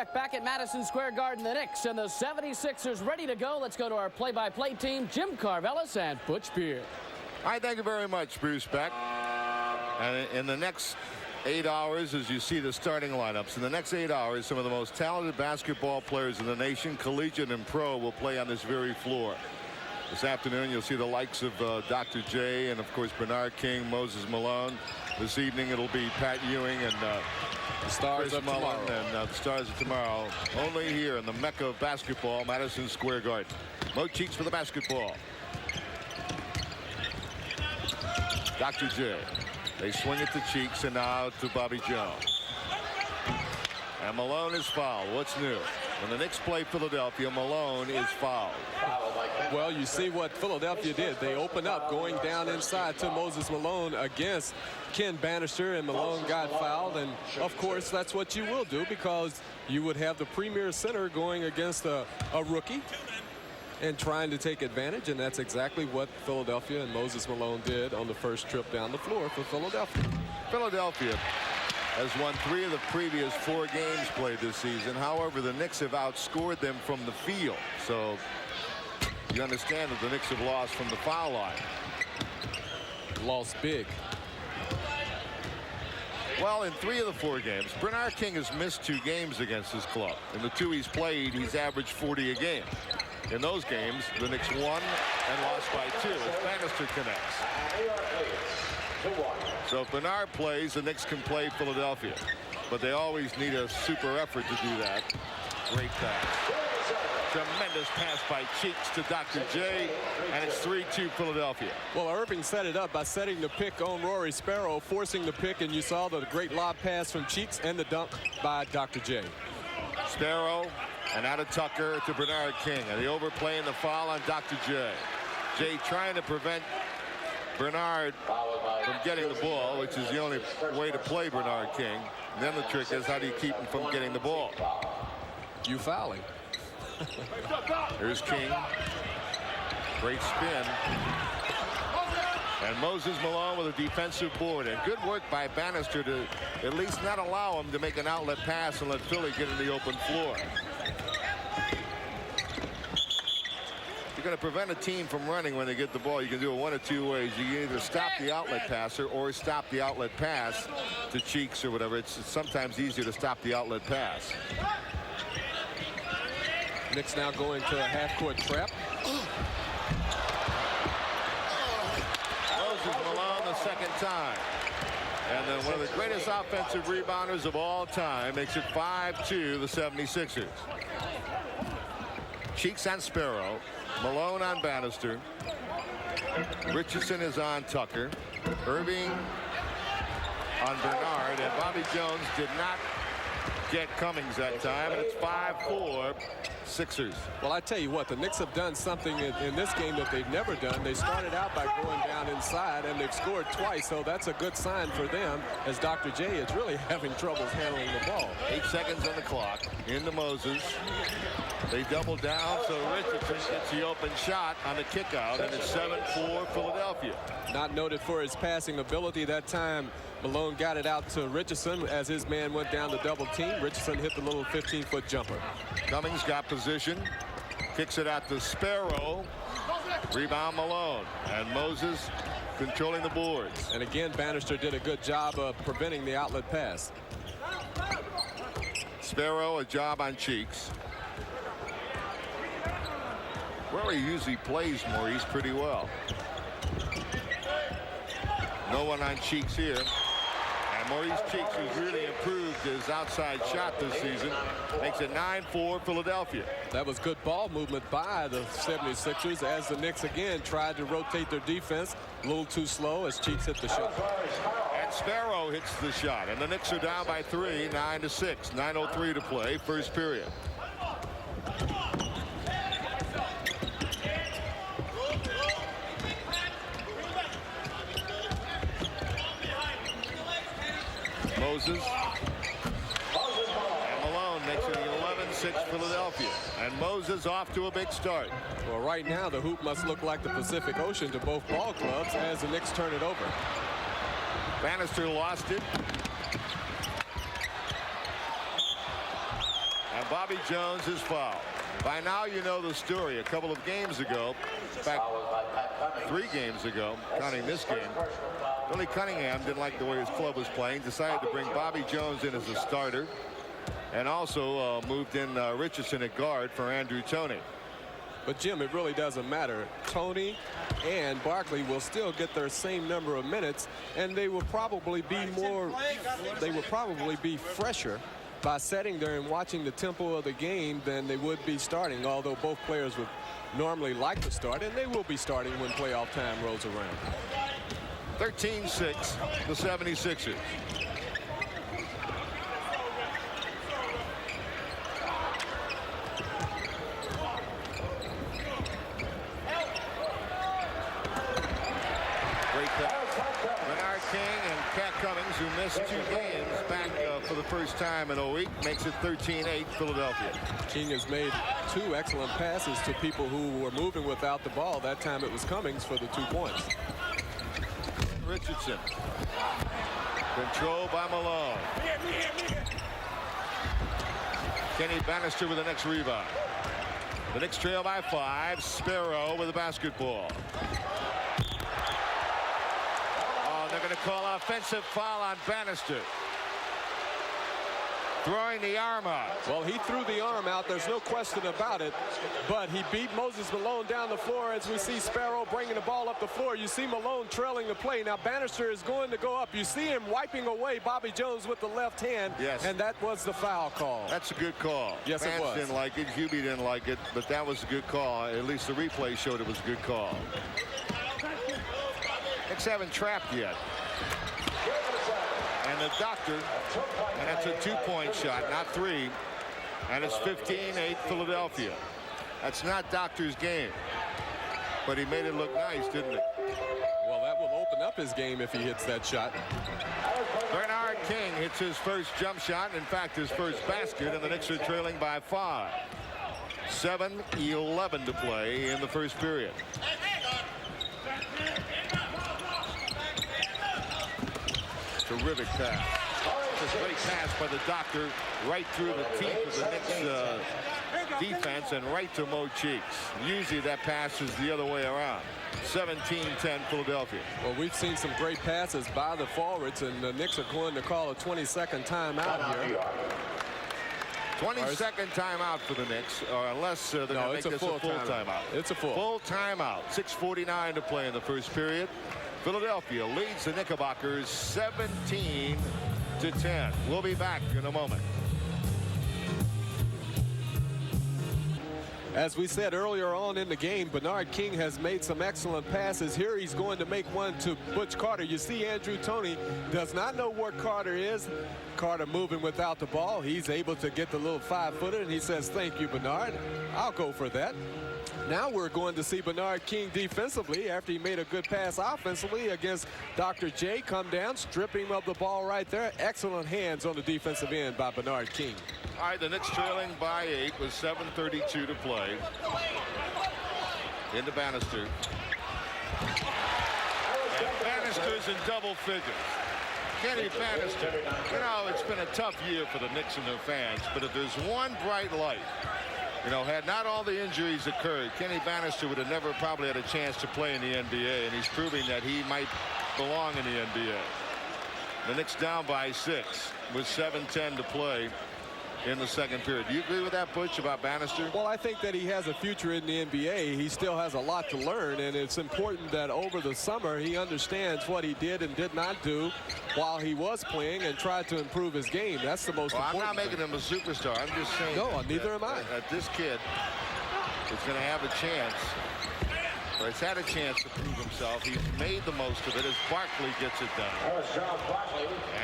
correct. Back at Madison Square Garden, the Knicks and the 76ers ready to go. Let's go to our play-by-play team, Jim Carvelis and Butch Beard. All right, thank you very much, Bruce Beck. And in the next 8 hours, as you see the starting lineups, in the next 8 hours, some of the most talented basketball players in the nation, collegiate and pro, will play on this very floor. This afternoon, you'll see the likes of Dr. J and, of course, Bernard King, Moses Malone. This evening, it'll be Pat Ewing and the Stars of tomorrow. And the Stars of tomorrow. Only here in the Mecca of basketball, Madison Square Garden. Mo Cheeks for the basketball. Dr. J. They swing it to Cheeks and now to Bobby Jones. And Malone is fouled. What's new? When the Knicks play Philadelphia, Malone is fouled. Well, you see what Philadelphia did. They opened up going down inside to Moses Malone against Ken Bannister, and Malone got fouled. And, of course, that's what you will do because you would have the premier center going against a rookie and trying to take advantage, and that's exactly what Philadelphia and Moses Malone did on the first trip down the floor for Philadelphia. Philadelphia has won 3 of the previous 4 games played this season. However, the Knicks have outscored them from the field. So you understand that the Knicks have lost from the foul line. Lost big. Well, in 3 of the 4 games, Bernard King has missed 2 games against his club. In the 2 he's played, he's averaged 40 a game. In those games, the Knicks won and lost by 2 as Bannister connects. So if Bernard plays, the Knicks can play Philadelphia. But they always need a super effort to do that. Great pass. Tremendous pass by Cheeks to Dr. J, and it's 3-2 Philadelphia. Well, Irving set it up by setting the pick on Rory Sparrow, forcing the pick, and you saw the great lob pass from Cheeks and the dunk by Dr. J. Sparrow and out of Tucker to Bernard King, and the overplay and the foul on Dr. J. J trying to prevent Bernard from getting the ball, which is the only way to play Bernard King. And then the trick is, how do you keep him from getting the ball? You fouling. Here's King. Great spin. And Moses Malone with a defensive board. And good work by Bannister to at least not allow him to make an outlet pass and let Philly get in the open floor. You're going to prevent a team from running when they get the ball. You can do it 1 of 2 ways. You can either stop the outlet passer or stop the outlet pass to Cheeks or whatever. It's sometimes easier to stop the outlet pass. Knicks now going to a half-court trap. Moses Malone the second time. And then one of the greatest offensive rebounders of all time makes it 5-2, the 76ers. Cheeks on Sparrow. Malone on Bannister. Richardson is on Tucker. Irving on Bernard. And Bobby Jones did not get Cummings that time. And it's 5-4 Sixers. Well, I tell you what, the Knicks have done something in this game that they've never done. They started out by going down inside, and they've scored twice, so that's a good sign for them, as Dr. J is really having troubles handling the ball. 8 seconds on the clock. Into Moses. They double down, so Richardson gets the open shot on the kick out, and it's 7-4 Philadelphia. Not noted for his passing ability that time. Malone got it out to Richardson as his man went down the double team. Richardson hit the little 15-foot jumper. Cummings got position, kicks it out to Sparrow. Rebound Malone, and Moses controlling the boards. And again, Bannister did a good job of preventing the outlet pass. Sparrow, a job on Cheeks. Where he usually plays Maurice pretty well. No one on Cheeks here. And Maurice Cheeks, who's really improved his outside shot this season, makes it 9-4 Philadelphia. That was good ball movement by the 76ers as the Knicks again tried to rotate their defense. A little too slow as Cheeks hit the shot. And Sparrow hits the shot. And the Knicks are down by 3, 9-6. 9:03 to play, first period. Moses. And Malone makes it 11-6 Philadelphia. And Moses off to a big start. Well, right now the hoop must look like the Pacific Ocean to both ball clubs as the Knicks turn it over. Bannister lost it. Bobby Jones is fouled. By now you know the story. A couple of games ago, in fact 3 games ago, counting this game, Billy Cunningham didn't like the way his club was playing, decided to bring Bobby Jones in as a starter, and also moved in Richardson at guard for Andrew Toney. But Jim, it really doesn't matter. Toney and Barkley will still get their same number of minutes, and they will probably be fresher by sitting there and watching the tempo of the game than they would be starting, although both players would normally like to start, and they will be starting when playoff time rolls around. 13-6, the 76ers. Who missed 2 games back for the first time in a week, makes it 13-8 Philadelphia. King has made 2 excellent passes to people who were moving without the ball. That time it was Cummings for the 2 points. Richardson. Controlled by Malone. Kenny Bannister with the next rebound. The Knicks trail by 5. Sparrow with the basketball. They're going to call offensive foul on Bannister. Throwing the arm out. Well, he threw the arm out. There's no question about it. But he beat Moses Malone down the floor as we see Sparrow bringing the ball up the floor. You see Malone trailing the play. Now Bannister is going to go up. You see him wiping away Bobby Jones with the left hand. Yes. And that was the foul call. That's a good call. Yes, Fans it was. didn't like it. Hubie didn't like it. But that was a good call. At least the replay showed it was a good call. Knicks haven't trapped yet. And the doctor, and that's a 2-point shot, not 3. And it's 15-8 Philadelphia. That's not Doctor's game. But he made it look nice, didn't he? Well, that will open up his game if he hits that shot. Bernard King hits his first jump shot, in fact his first basket, and the Knicks are trailing by 5. 7:11 to play in the first period. Terrific pass. Just a great pass by the doctor right through the teeth of the Knicks defense and right to Mo Cheeks. Usually that pass is the other way around. 17-10 Philadelphia. Well, we've seen some great passes by the forwards, and the Knicks are going to call a 20-second timeout here. 20-second timeout for the Knicks, or unless they're going to make this a full timeout. It's a full timeout. 6:49 to play in the first period. Philadelphia leads the Knickerbockers 17-10. We'll be back in a moment. As we said earlier on in the game, Bernard King has made some excellent passes. Here he's going to make one to Butch Carter. You see Andrew Toney does not know where Carter is. Carter moving without the ball. He's able to get the little 5-footer, and he says, "Thank you, Bernard. I'll go for that." Now we're going to see Bernard King defensively after he made a good pass offensively against Dr. J. Come down, strip him of the ball right there. Excellent hands on the defensive end by Bernard King. All right, the Knicks trailing by 8 with 7:32 to play. Into Bannister. And Bannister's in double figures. Kenny Bannister. You know, it's been a tough year for the Knicks and their fans, but if there's one bright light, you know, had not all the injuries occurred, Kenny Bannister would have never probably had a chance to play in the NBA, and he's proving that he might belong in the NBA. The Knicks down by 6 with 7:10 to play in the second period. Do you agree with that, Butch, about Bannister? Well, I think that he has a future in the NBA. He still has a lot to learn, and it's important that over the summer he understands what he did and did not do while he was playing and tried to improve his game. That's the most important I'm not making him a superstar. I'm just saying. No, neither am I. That this kid is going to have a chance. Or he's had a chance to prove himself. He's made the most of it as Barkley gets it done.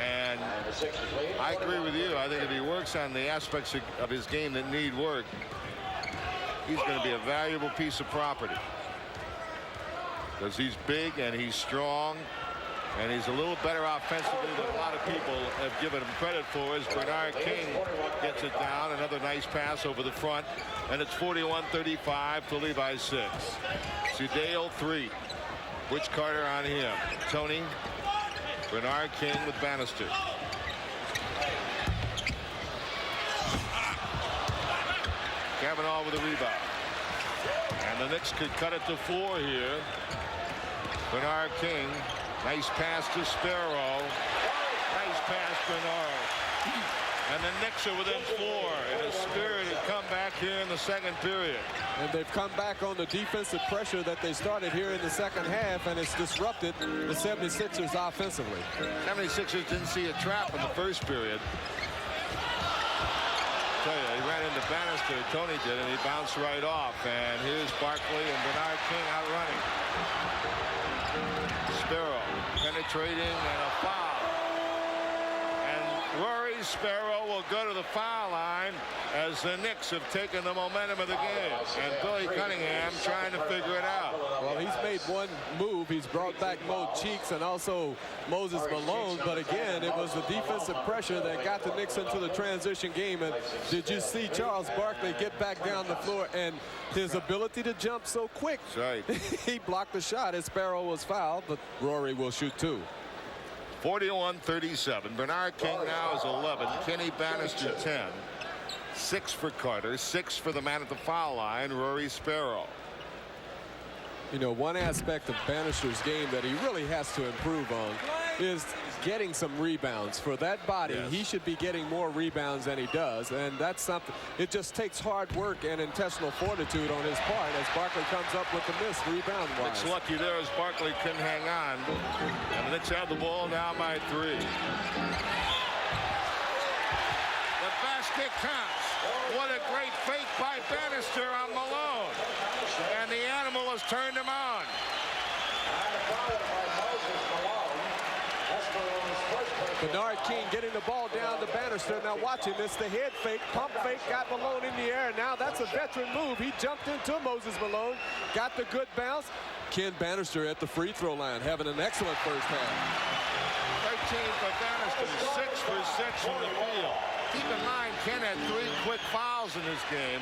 And I agree with you. I think if he works on the aspects of his game that need work, he's going to be a valuable piece of property. Because he's big and he's strong. And he's a little better offensively than a lot of people have given him credit for. As Bernard King gets it down. Another nice pass over the front. And it's 41-35, Philly by 6. Sudale 3. Butch Carter on him. Toney. Bernard King with Bannister. Kavanaugh with a rebound. And the Knicks could cut it to 4 here. Bernard King. Nice pass to Sparrow. Nice pass, Bernard. And the Knicks are within 4 in a spirited comeback here in the second period. And they've come back on the defensive pressure that they started here in the second half, and it's disrupted the 76ers offensively. 76ers didn't see a trap in the first period. I tell you, he ran into Bannister, Tony did, and he bounced right off. And here's Barkley and Bernard King out running. Sparrow penetrating and a foul. Rory Sparrow will go to the foul line as the Knicks have taken the momentum of the game. And Billy Cunningham trying to figure it out. Well, he's made one move. He's brought back Mo Cheeks and also Moses Malone. But again, it was the defensive pressure that got the Knicks into the transition game. And did you see Charles Barkley get back down the floor and his ability to jump so quick? That's right. He blocked the shot as Sparrow was fouled, but Rory will shoot 2. 41-37. Bernard King now is 11. Kenny Bannister 10. 6 for Carter. 6 for the man at the foul line, Rory Sparrow. You know, one aspect of Bannister's game that he really has to improve on is getting some rebounds. For that body, yes, he should be getting more rebounds than he does, and that's something. It just takes hard work and intentional fortitude on his part as Barkley comes up with the miss rebound-wise. Knicks lucky there as Barkley couldn't hang on. And the Knicks have the ball now by 3. The basket counts. What a great fake by Bannister on Malone. And the animal has turned him on. Bernard King getting the ball down to Bannister. Now watching this, the head fake, pump fake, got Malone in the air. Now that's a veteran move. He jumped into Moses Malone, got the good bounce. Ken Bannister at the free throw line, having an excellent first half. 13 for Bannister, 6 for 6 from the field. Keep in mind, Ken had 3 quick fouls in this game.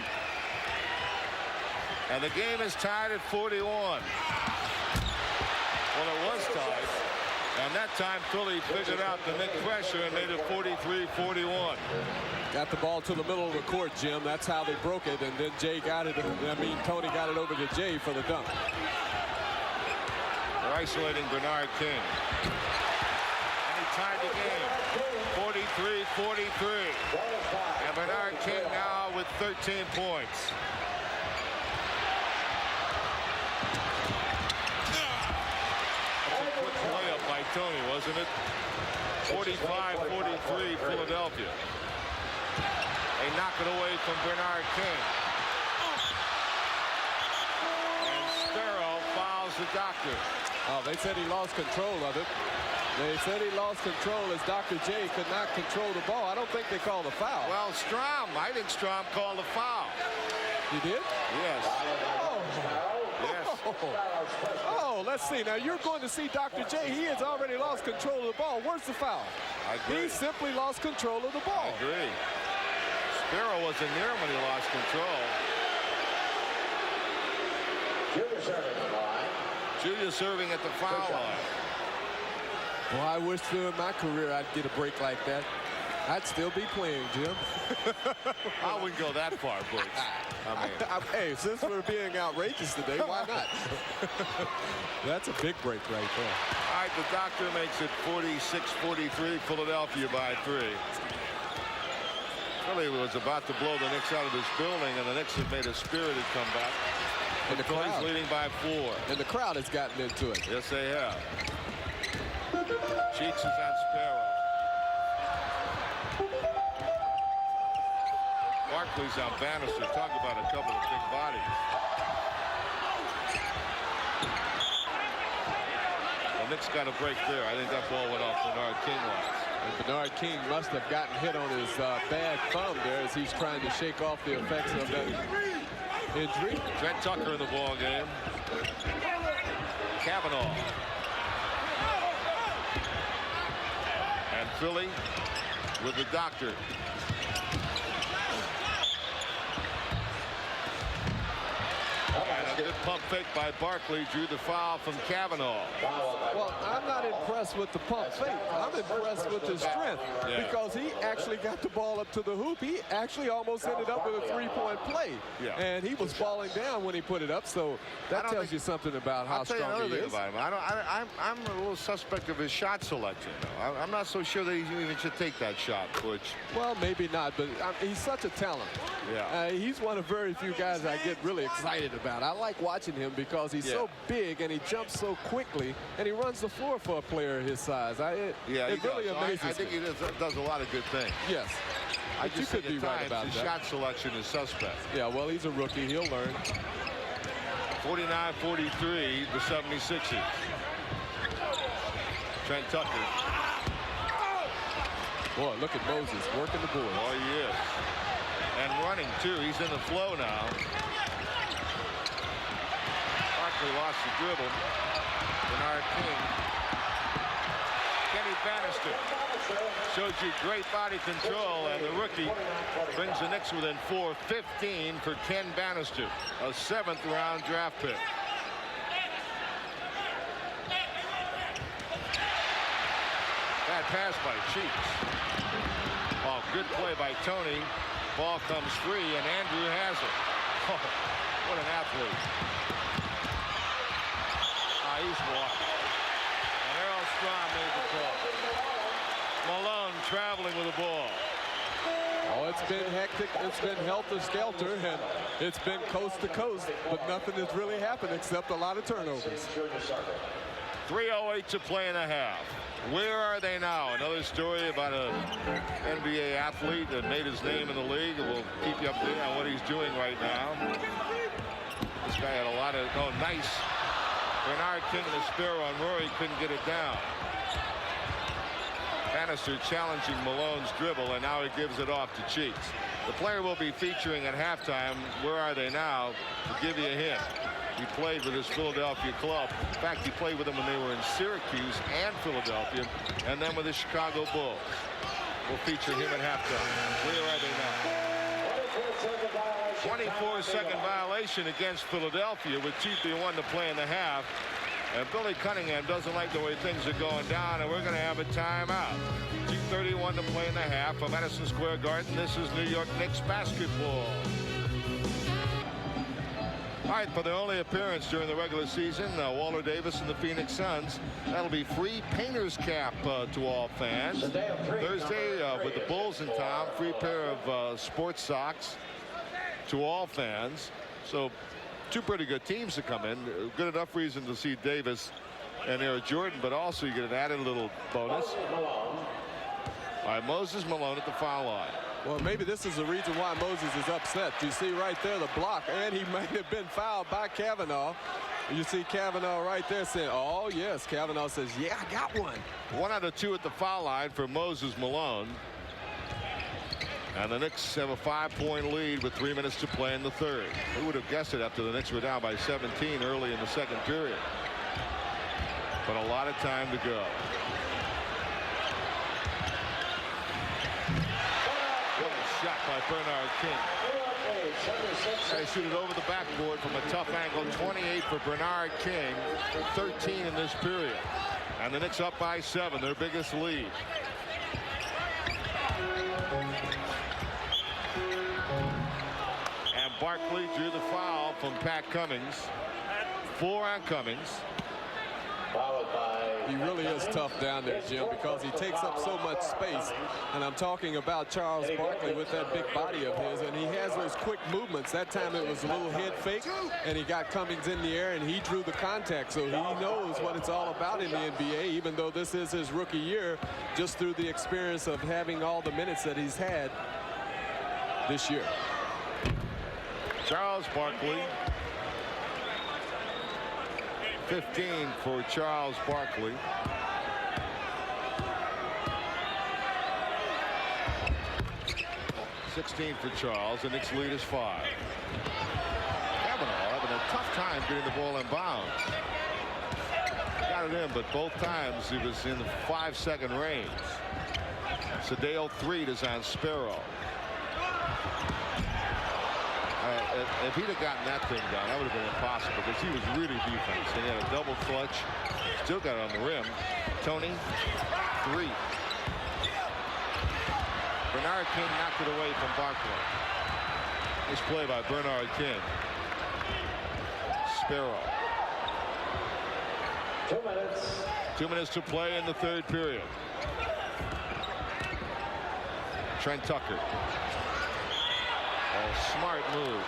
And the game is tied at 41. Well, it was tied. And that time, Philly figured out the Knicks pressure and made it 43-41. Got the ball to the middle of the court, Jim. That's how they broke it. And then Tony got it over to Jay for the dunk. They're isolating Bernard King. And he tied the game. 43-43. And Bernard King now with 13 points. Tony, wasn't it? 45-43 Philadelphia. They knock it away from Bernard King. And Sparrow fouls the doctor. Oh, they said he lost control of it. They said he lost control as Dr. J could not control the ball. I don't think they called a foul. Well, I think Strom called a foul. You did? Yes. Oh. Yes. Oh, let's see. Now, you're going to see Dr. J. He has already lost control of the ball. Where's the foul? I agree. He simply lost control of the ball. I agree. Sparrow wasn't near him when he lost control. Julia serving at the foul line. Well, I wish in my career I'd get a break like that. I'd still be playing, Jim. I wouldn't go that far, Butch. Hey, since we're being outrageous today, why not? That's a big break right there. All right, the doctor makes it 46-43, Philadelphia by 3. Philly was about to blow the Knicks out of this building, and the Knicks have made a spirited comeback. And the Philly's crowd leading by 4. And the crowd has gotten into it. Yes, they have. Cheeks is on Sparrow. Barkley's on Bannister. Talk about a couple of big bodies. The Knicks got a break there. I think that ball went off Bernard King once. And Bernard King must have gotten hit on his bad thumb there as he's trying to shake off the effects of that injury. Trent Tucker in the ball game. Kavanaugh. And Philly with the doctor. And a good pump fake by Barkley drew the foul from Kavanaugh. Well, I'm not impressed with the pump fake. I'm impressed with his strength because he actually got the ball up to the hoop. He actually almost ended up with a three-point play. And he was falling down when he put it up, so that tells you something about how strong he is. I'll tell you another thing about him. I'm a little suspect of his shot selection. I'm not so sure that he even should take that shot, Butch. Well, maybe not, but he's such a talent. He's one of very few guys I get really excited about. I like watching him because he's so big and he jumps so quickly and he runs the floor for a player his size. It really amazes me. I think he does a lot of good things. Yes. I just could be right about his that. shot selection is suspect. Yeah, well, he's a rookie. He'll learn. 49-43, the 76ers. Trent Tucker. Boy, look at Moses working the boards. Oh, he is. And running, too. He's in the flow now. Barkley lost the dribble. Bernard King. Kenny Bannister shows you great body control, and the rookie brings the Knicks within 4-15 for Ken Bannister, a 7th-round draft pick. Bad pass by Cheeks. Oh, good play by Tony. Ball comes free, and Andrew has it. Oh, what an athlete. He's walking. And Errol Strom made the call. Malone traveling with the ball. Oh, it's been hectic. It's been helter-skelter, and it's been coast to coast, but nothing has really happened except a lot of turnovers. 3:08 to play in a half. Where are they now? Another story about an NBA athlete that made his name in the league. We'll keep you updated on what he's doing right now. This guy had a lot of, nice. Bernard King and the Sparrow on Rory couldn't get it down. Bannister challenging Malone's dribble, and now he gives it off to Cheeks. The player will be featuring at halftime. Where are they now? To give you a hint. He played with his Philadelphia club. In fact, he played with them when they were in Syracuse and Philadelphia, and then with the Chicago Bulls. We'll feature him at halftime. Where are they now? 24-second violation against Philadelphia with 2:31 to play in the half. And Billy Cunningham doesn't like the way things are going down, and we're going to have a timeout. 2:31 to play in the half from Madison Square Garden. This is New York Knicks basketball. All right, for their only appearance during the regular season, Walter Davis and the Phoenix Suns. That'll be free painter's cap to all fans. Thursday, with the Bulls in town, free pair of sports socks to all fans. So two pretty good teams to come in. Good enough reason to see Davis and Air Jordan, but also you get an added little bonus. All right, Moses Malone at the foul line. Well, maybe this is the reason why Moses is upset. You see right there the block, and he might have been fouled by Kavanaugh. You see Kavanaugh right there saying, oh, yes. Kavanaugh says, yeah, I got one. 1 out of 2 at the foul line for Moses Malone. And the Knicks have a 5-point lead with 3 minutes to play in the third. Who would have guessed it after the Knicks were down by 17 early in the second period? But a lot of time to go. What a shot by Bernard King. They shoot it over the backboard from a tough angle. 28 for Bernard King. 13 in this period. And the Knicks up by 7, their biggest lead. And Barkley drew the foul from Pat Cummings. 4 on Cummings. He really is tough down there, Jim, because he takes up so much space. And I'm talking about Charles Barkley with that big body of his, and he has those quick movements. That time it was a little head fake, and he got Cummings in the air, and he drew the contact. So he knows what it's all about in the NBA, even though this is his rookie year, just through the experience of having all the minutes that he's had this year. Charles Barkley. 15 for Charles Barkley. $16 for Charles. The Knicks lead is 5. Kavanaugh having a tough time getting the ball in bounds. Got it in, but both times he was in the 5-second range. Sedale 3 is on Sparrow. if he'd have gotten that thing down, that would have been impossible because he was really defense. And he had a double clutch. Still got it on the rim. Tony, 3. Bernard King knocked it away from Barkley. Nice play by Bernard King. Sparrow. 2 minutes. 2 minutes to play in the third period. Trent Tucker. Oh, smart move.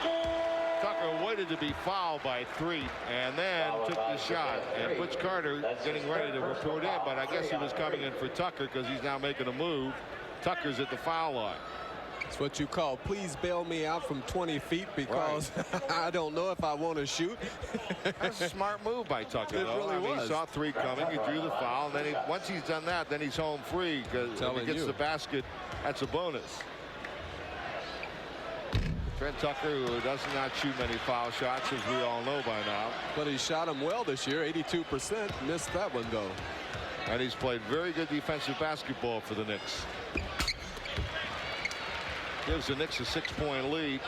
Tucker waited to be fouled by 3 and then took the shot. And Butch Carter getting ready to report in, but I guess he was coming in for Tucker because he's now making a move. Tucker's at the foul line. It's what you call please bail me out from 20 feet because I don't know if I want to shoot. That's a smart move by Tucker, It though. really I mean, was. he saw 3 coming, he drew the foul, and then once he's done that, then he's home free because if he gets the basket, that's a bonus. Trent Tucker, who does not shoot many foul shots, as we all know by now. But he shot them well this year, 82%. Missed that one, though. And he's played very good defensive basketball for the Knicks. Gives the Knicks a 6-point lead.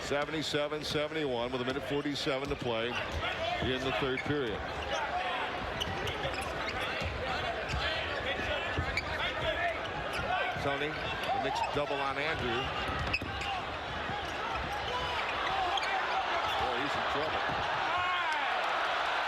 77-71 with 1:47 to play in the third period. Tony, the Knicks double on Andrew. Boy, he's in trouble.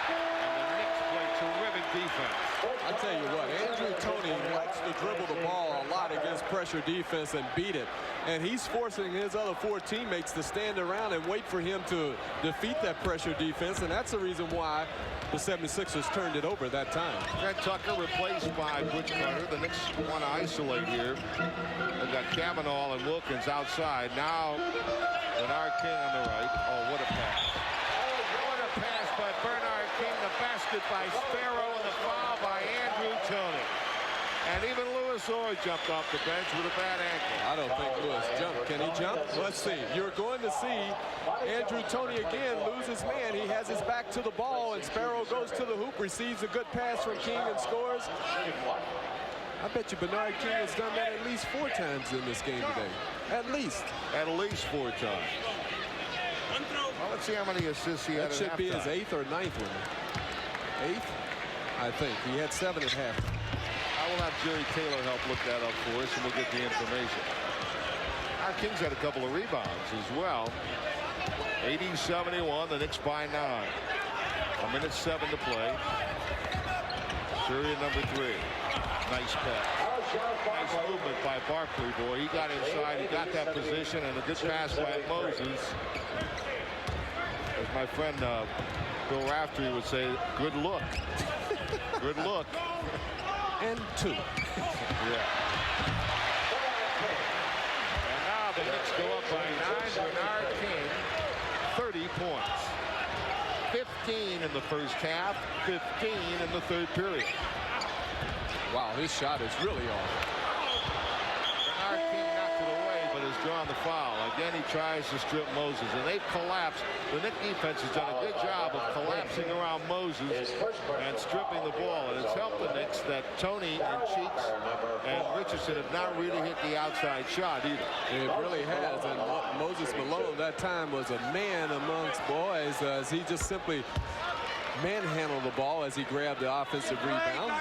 And the Knicks play terrific defense. I tell you what, Andrew Toney likes to dribble the ball a lot against pressure defense and beat it. And he's forcing his other 4 teammates to stand around and wait for him to defeat that pressure defense. And that's the reason why the 76ers turned it over that time. Trent Tucker replaced by Butch Carter. The Knicks want to isolate here. They've got Kavanaugh and Wilkins outside. Now Bernard King on the right. Oh, what a pass. What a pass by Bernard King. The basket by Sparrow and the foul by Andrew Toney. And even Louis Orr jumped off the bench with a bad ankle. I don't think Louis jumped. Can he jump? Let's see. You're going to see Andrew Toney again lose his man. He has his back to the ball, and Sparrow goes to the hoop, receives a good pass from King and scores. I bet you Bernard King has done that at least 4 times in this game today. At least. At least 4 times. Well, let's see how many assists he had. That should be his 8th or 9th one. 8th? I think. He had 7 at halftime. I will have Jerry Taylor help look that up for us, and we'll get the information. Our Kings had a couple of rebounds as well. 80-71, the Knicks by 9. 1:07 to play. Jerry at number 3. Nice pass. Nice movement by Barkley, boy. He got inside, he got that position, and a good pass by Moses. As my friend Bill Raftery would say, good look. Good look. And 2. Yeah. And now the Knicks go up by 9. Bernard King, 30 points. 15 in the first half, 15 in the third period. Wow, his shot is really off. Bernard King knocked it away, but has drawn the foul. Again, he tries to strip Moses, and they've collapsed. The Knicks defense has done a good job of collapsing around Moses and stripping the ball. And it's helped the Knicks that Toney and Cheeks and Richardson have not really hit the outside shot either. It really has. And Moses Malone that time was a man amongst boys as he just simply manhandled the ball as he grabbed the offensive rebound.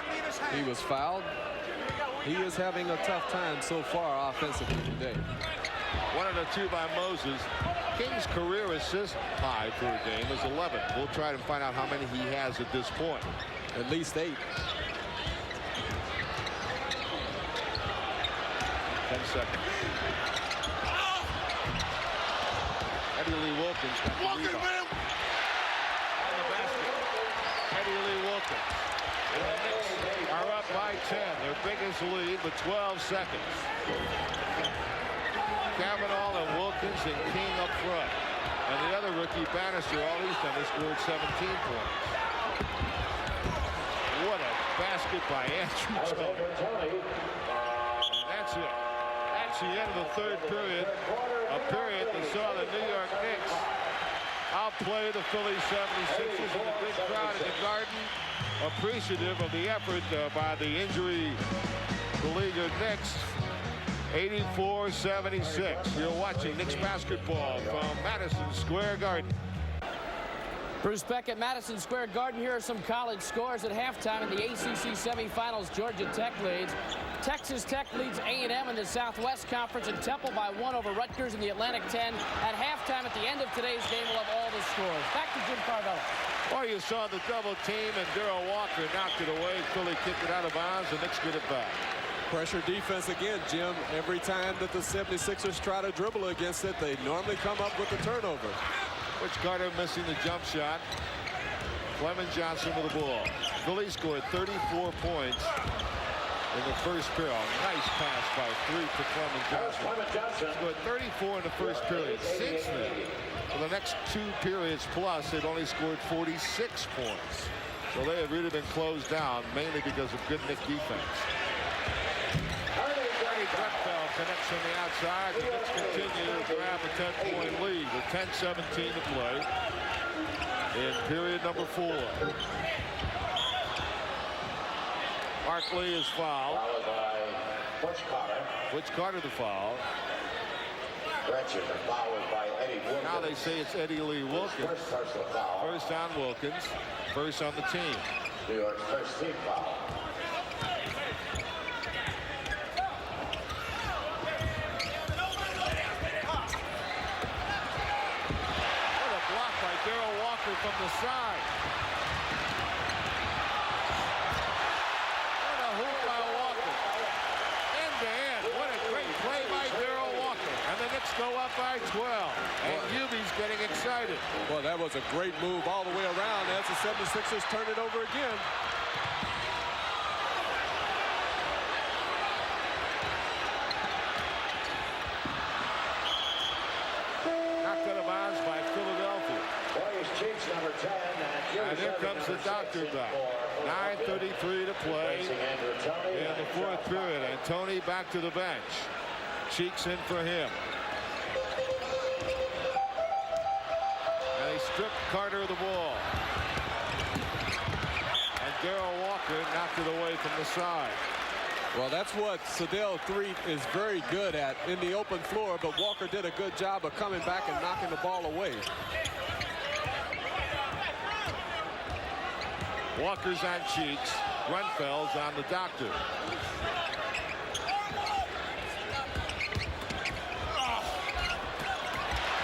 He was fouled. He is having a tough time so far offensively today. 1 and 2 by Moses. King's career assist high for a game is 11. We'll try to find out how many he has at this point. At least 8. 10 seconds. Eddie Lee Wilkins got the rebound. On the basket. Eddie Lee Wilkins. And the Knicks are up by 10. Their biggest lead with 12 seconds. Kavanaugh and Wilkins and King up front. And the other rookie, Bannister, all he's done is scored 17 points. What a basket by Andrew Toney. And that's it. That's the end of the third period. A period that saw the New York Knicks outplay the Philly 76ers in the big crowd in the Garden. Appreciative of the effort by the injury beleaguered Knicks. 84-76. You're watching Knicks basketball from Madison Square Garden. Bruce Beck at Madison Square Garden. Here are some college scores at halftime in the ACC semifinals. Georgia Tech leads. Texas Tech leads A&M in the Southwest Conference, and Temple by 1 over Rutgers in the Atlantic 10. At halftime, at the end of today's game, we'll have all the scores. Back to Jim Carvello. Well, you saw the double team, and Darrell Walker knocked it away. Philly kicked it out of bounds, and Knicks get it back. Pressure defense again, Jim. Every time that the 76ers try to dribble against it, they normally come up with a turnover. Which Carter missing the jump shot. Clement Johnson with the ball. Philly scored 34 points in the first period. Nice pass by 3 to Clement Johnson. Scored 34 in the first period. Since then, for the next 2 periods plus, they've only scored 46 points. So they have really been closed down, mainly because of good Knicks defense. Gutfeld connects on the outside. The Knicks continue to grab a 10-point lead with 10:17 to play in period number 4. Barkley is fouled. Followed by Butch Carter the foul. Followed by Eddie Wilkins. Now they say it's Eddie Lee Wilkins. First on Wilkins. First on the team. New York's first team foul. From the side. What a hoop by Walker. End to end. What a great play by Darrell Walker. And the Knicks go up by 12. And Yubi's getting excited. Well, that was a great move all the way around as the 76ers turn it over again. Knocked out of bounds by Philadelphia. Number 10, and here comes the doctor back. 9:33 to play in the 4th period. And Tony back to the bench. Cheeks in for him. And they stripped Carter of the ball. And Darrell Walker knocked it away from the side. Well, that's what Sedell Threet is very good at in the open floor, but Walker did a good job of coming back and knocking the ball away. Walker's on Cheeks. Grunfeld's on the doctor.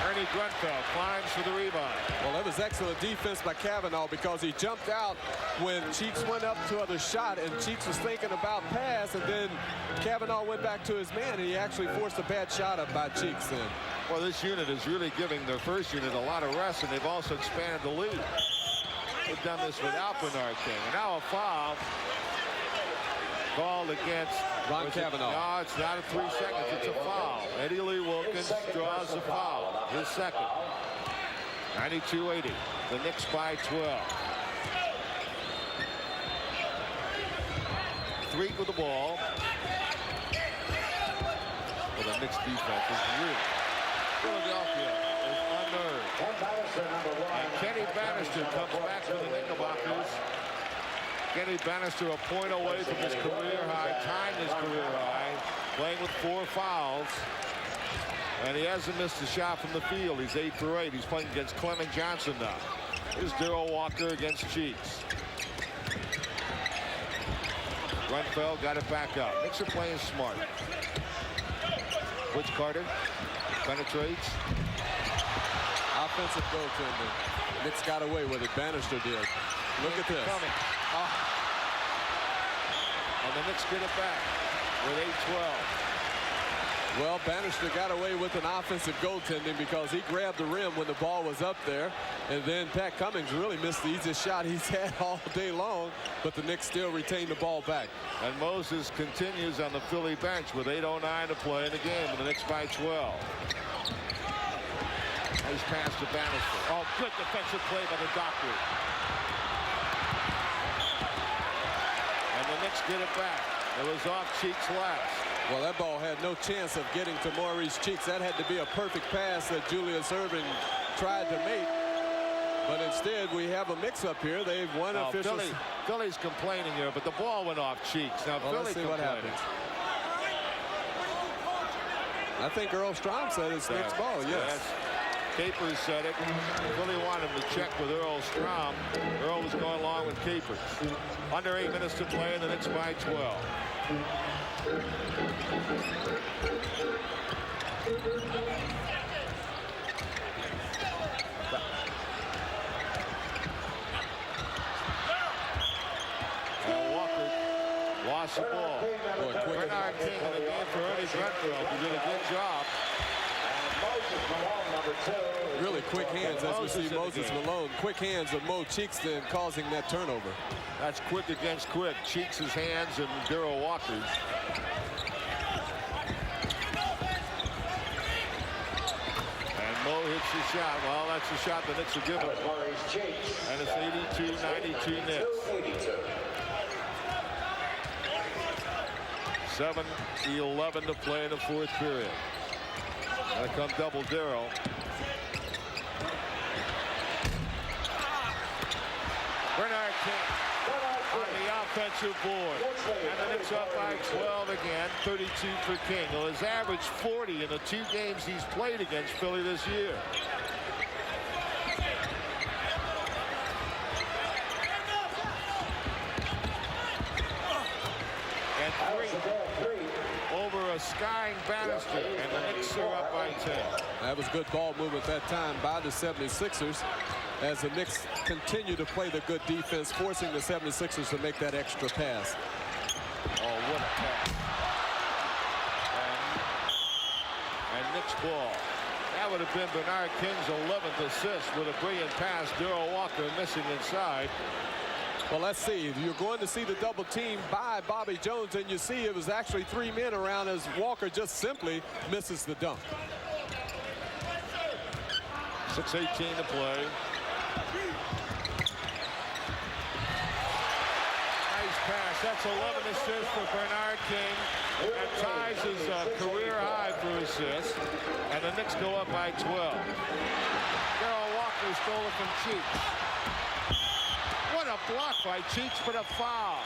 Ernie Grunfeld climbs for the rebound. Well, that was excellent defense by Kavanaugh because he jumped out when Cheeks went up to the shot, and Cheeks was thinking about pass, and then Kavanaugh went back to his man, and he actually forced a bad shot up by Cheeks then. Well, this unit is really giving their first unit a lot of rest, and they've also expanded the lead. They've done this without Bernard King. And now a foul called against Ron Kavanaugh. No, it's not a 3 seconds. It's a foul. Eddie Lee Wilkins draws the foul. His second. 92-80. The Knicks by 12. Threet with the ball. Well, the Knicks defense is really. Philadelphia is unnerved. And Kenny Bannister comes back for the Knickerbockers. Kenny Bannister a point away from his career high, tying his career high, playing with 4 fouls. And he hasn't missed a shot from the field. He's 8 for 8. He's playing against Clement Johnson now. Here's Darrell Walker against Cheeks. Grunfeld got it back up. Knicks are playing smart. Butch Carter penetrates. Offensive goaltender. Knicks got away with it. Bannister did. Look at this. Coming. And the Knicks get it back with 8-12. Well, Bannister got away with an offensive goaltending because he grabbed the rim when the ball was up there. And then Pat Cummings really missed the easiest shot he's had all day long. But the Knicks still retain the ball back. And Moses continues on the Philly bench with 8:09 to play in the game. And the Knicks by 12. Nice pass to Bannister. Oh, good defensive play by the doctor. And the Knicks get it back. It was off Cheeks last. Well, that ball had no chance of getting to Maurice Cheeks. That had to be a perfect pass that Julius Erving tried to make. But instead, we have a mix-up here. They've won officials. Philly's complaining here, but the ball went off Cheeks. Now, well, Philly let's see what happens. I think Earl Strom said it's Knicks ball, yes. Capers said it. Philly wanted him to check with Earl Strom. Earl was going along with Capers. Under 8 minutes to play, and the Knicks by 12. Walker lost the ball. Bernard King in the game for Ernie Grenfell. He did a good job. Really quick hands as we see Moses Malone. Quick hands of Mo Cheekston causing that turnover. That's quick against quick. Cheeks' hands and Darrell Walker's. And Mo hits the shot. Well, that's the shot the Knicks will give him. And it's 82-92 Knicks. 7:11 to play in the fourth period. Gonna come double Darrell. Bernard King on the offensive board. And the Knicks up by 12 again. 32 for King. Well, his average 40 in the 2 games he's played against Philly this year. And 3 over a skying Bannister, and the Knicks are up by 10. That was good ball movement that time by the 76ers as the Knicks continue to play the good defense, forcing the 76ers to make that extra pass. Oh, what a pass. And Knicks ball. That would have been Bernard King's 11th assist with a brilliant pass. Darrell Walker missing inside. Well, let's see. You're going to see the double team by Bobby Jones, and you see it was actually 3 men around as Walker just simply misses the dunk. 6:18 to play. Nice pass. That's 11 assists for Bernard King. And ties his career high for assists. And the Knicks go up by 12. Darrell Walker stole it from Cheeks. What a block by Cheeks, but a foul.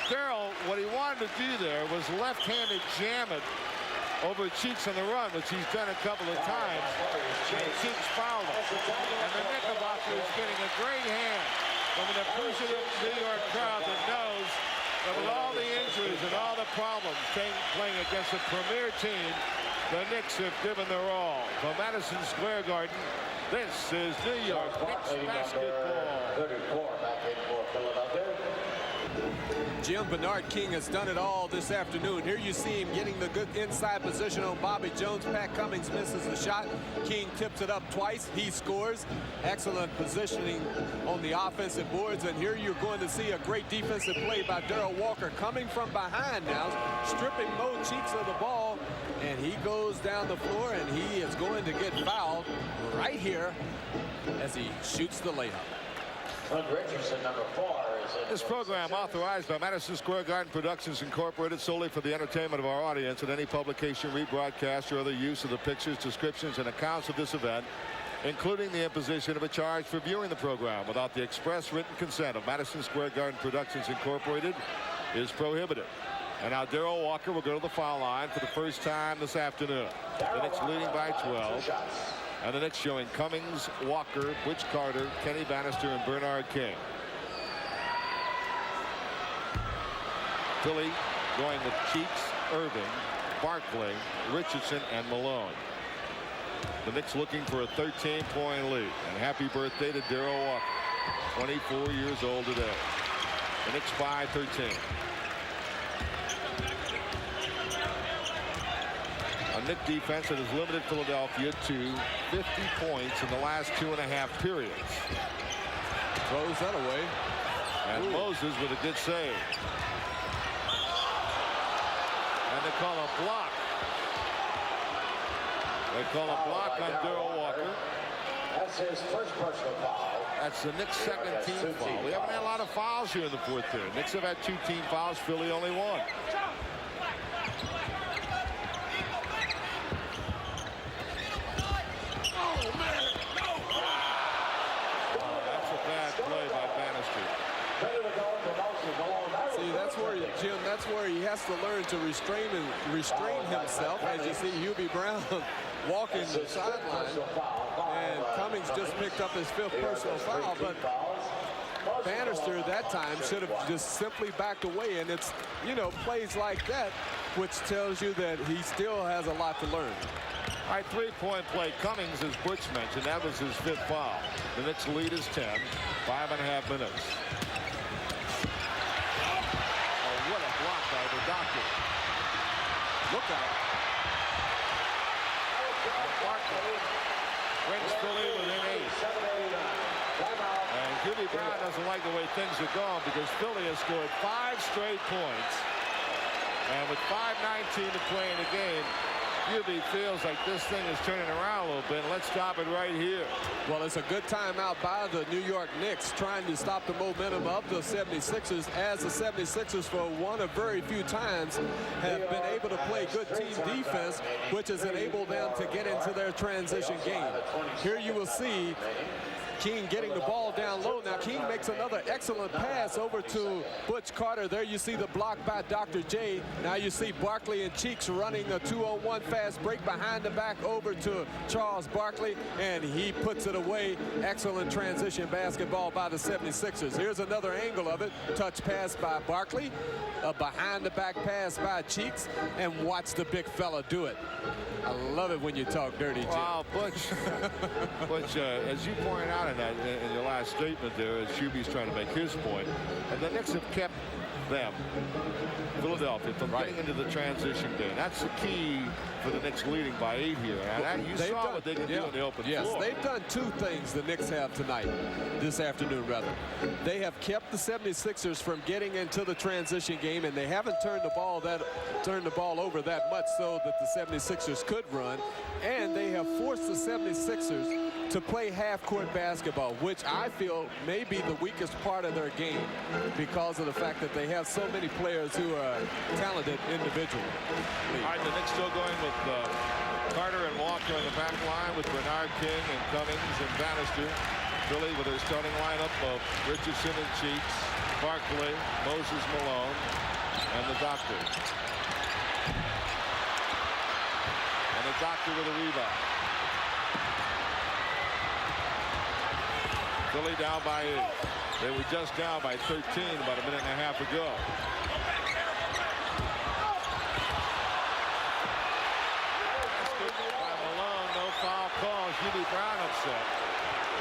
Darrell, what he wanted to do there was left-handed jam it over Cheeks on the run, which he's done a couple of times. And Cheeks fouled him. And the Knickerbocker is getting a great hand from an appreciative New York crowd that knows that with all the injuries and all the problems playing against a premier team, the Knicks have given their all. From Madison Square Garden, this is New York Knicks basketball. 34 back in for Philadelphia. Jim, Bernard King has done it all this afternoon. Here you see him getting the good inside position on Bobby Jones. Pat Cummings misses the shot. King tips it up twice. He scores. Excellent positioning on the offensive boards. And here you're going to see a great defensive play by Darrell Walker coming from behind now, stripping Mo Cheeks of the ball. And he goes down the floor, and he is going to get fouled right here as he shoots the layup. Richardson, number 4, is in. This program authorized by Madison Square Garden Productions Incorporated solely for the entertainment of our audience, and any publication, rebroadcast, or other use of the pictures, descriptions, and accounts of this event, including the imposition of a charge for viewing the program without the express written consent of Madison Square Garden Productions Incorporated, is prohibited. And now Darrell Walker will go to the foul line for the first time this afternoon. The Knicks leading by 12. And the Knicks showing Cummings, Walker, Butch Carter, Kenny Bannister, and Bernard King. Philly going with Cheeks, Irving, Barkley, Richardson, and Malone. The Knicks looking for a 13-point lead. And happy birthday to Darrell Walker, 24 years old today. The Knicks by 13. A Knick defense that has limited Philadelphia to 50 points in the last 2.5 periods. Throws that away. And Moses with a good save. And they call a block. They call a block on Darrell Walker. That's his first personal foul. That's the Knicks' second team foul. We haven't had a lot of fouls here in the fourth period. Knicks have had 2 team fouls. Philly only 1. See, that's where, Jim, that's where he has has to learn to restrain himself. As you see Hubie Brown walking the sideline, and Cummings just picked up his 5th personal foul, but Bannister that time should have just simply backed away, and it's, you know, plays like that which tells you that he still has a lot to learn. All right, 3-point play. Cummings, as Butch mentioned, that was his 5th foul. The Knicks lead is 10, 5.5 minutes. Oh, what a block by the doctor. Look out. Barkley brings Philly within 8. And Hubie Brown doesn't like the way things are going because Philly has scored 5 straight points. And with 5:19 to play in the game, Hubie feels like this thing is turning around a little bit. Let's stop it right here. Well, it's a good timeout by the New York Knicks trying to stop the momentum of the 76ers, as the 76ers for one of very few times have been able to play good team defense, which has enabled them to get into their transition game. Here you will see King getting the ball down low. Now King makes another excellent pass over to Butch Carter. There you see the block by Dr. J. Now you see Barkley and Cheeks running a 2-on-1 fast break behind the back over to Charles Barkley, and he puts it away. Excellent transition basketball by the 76ers. Here's another angle of it. Touch pass by Barkley, a behind the back pass by Cheeks, and watch the big fella do it. I love it when you talk dirty, Jim. Wow, Butch, as you pointed out in your last statement there, as Hubie's trying to make his point, and the Knicks have kept them, Philadelphia, from getting into the transition game. That's the key for the Knicks leading by 8 here. And you saw what they can do in the open floor. Yes, they've done 2 things the Knicks have tonight, this afternoon rather. They have kept the 76ers from getting into the transition game, and they haven't turned the ball over that much so that the 76ers could run. And they have forced the 76ers to play half-court basketball, which I feel may be the weakest part of their game because of the fact that they have so many players who are talented individually. All right, the Knicks still going with Carter and Walker on the back line with Bernard King and Cummings and Bannister. Philly with their starting lineup of Richardson and Cheeks, Barkley, Moses Malone, and the Doctor. And the Doctor with a rebound. Philly down by 8. They were just down by 13 about a minute and a half ago. By Malone, no foul call. Hubie Brown upset.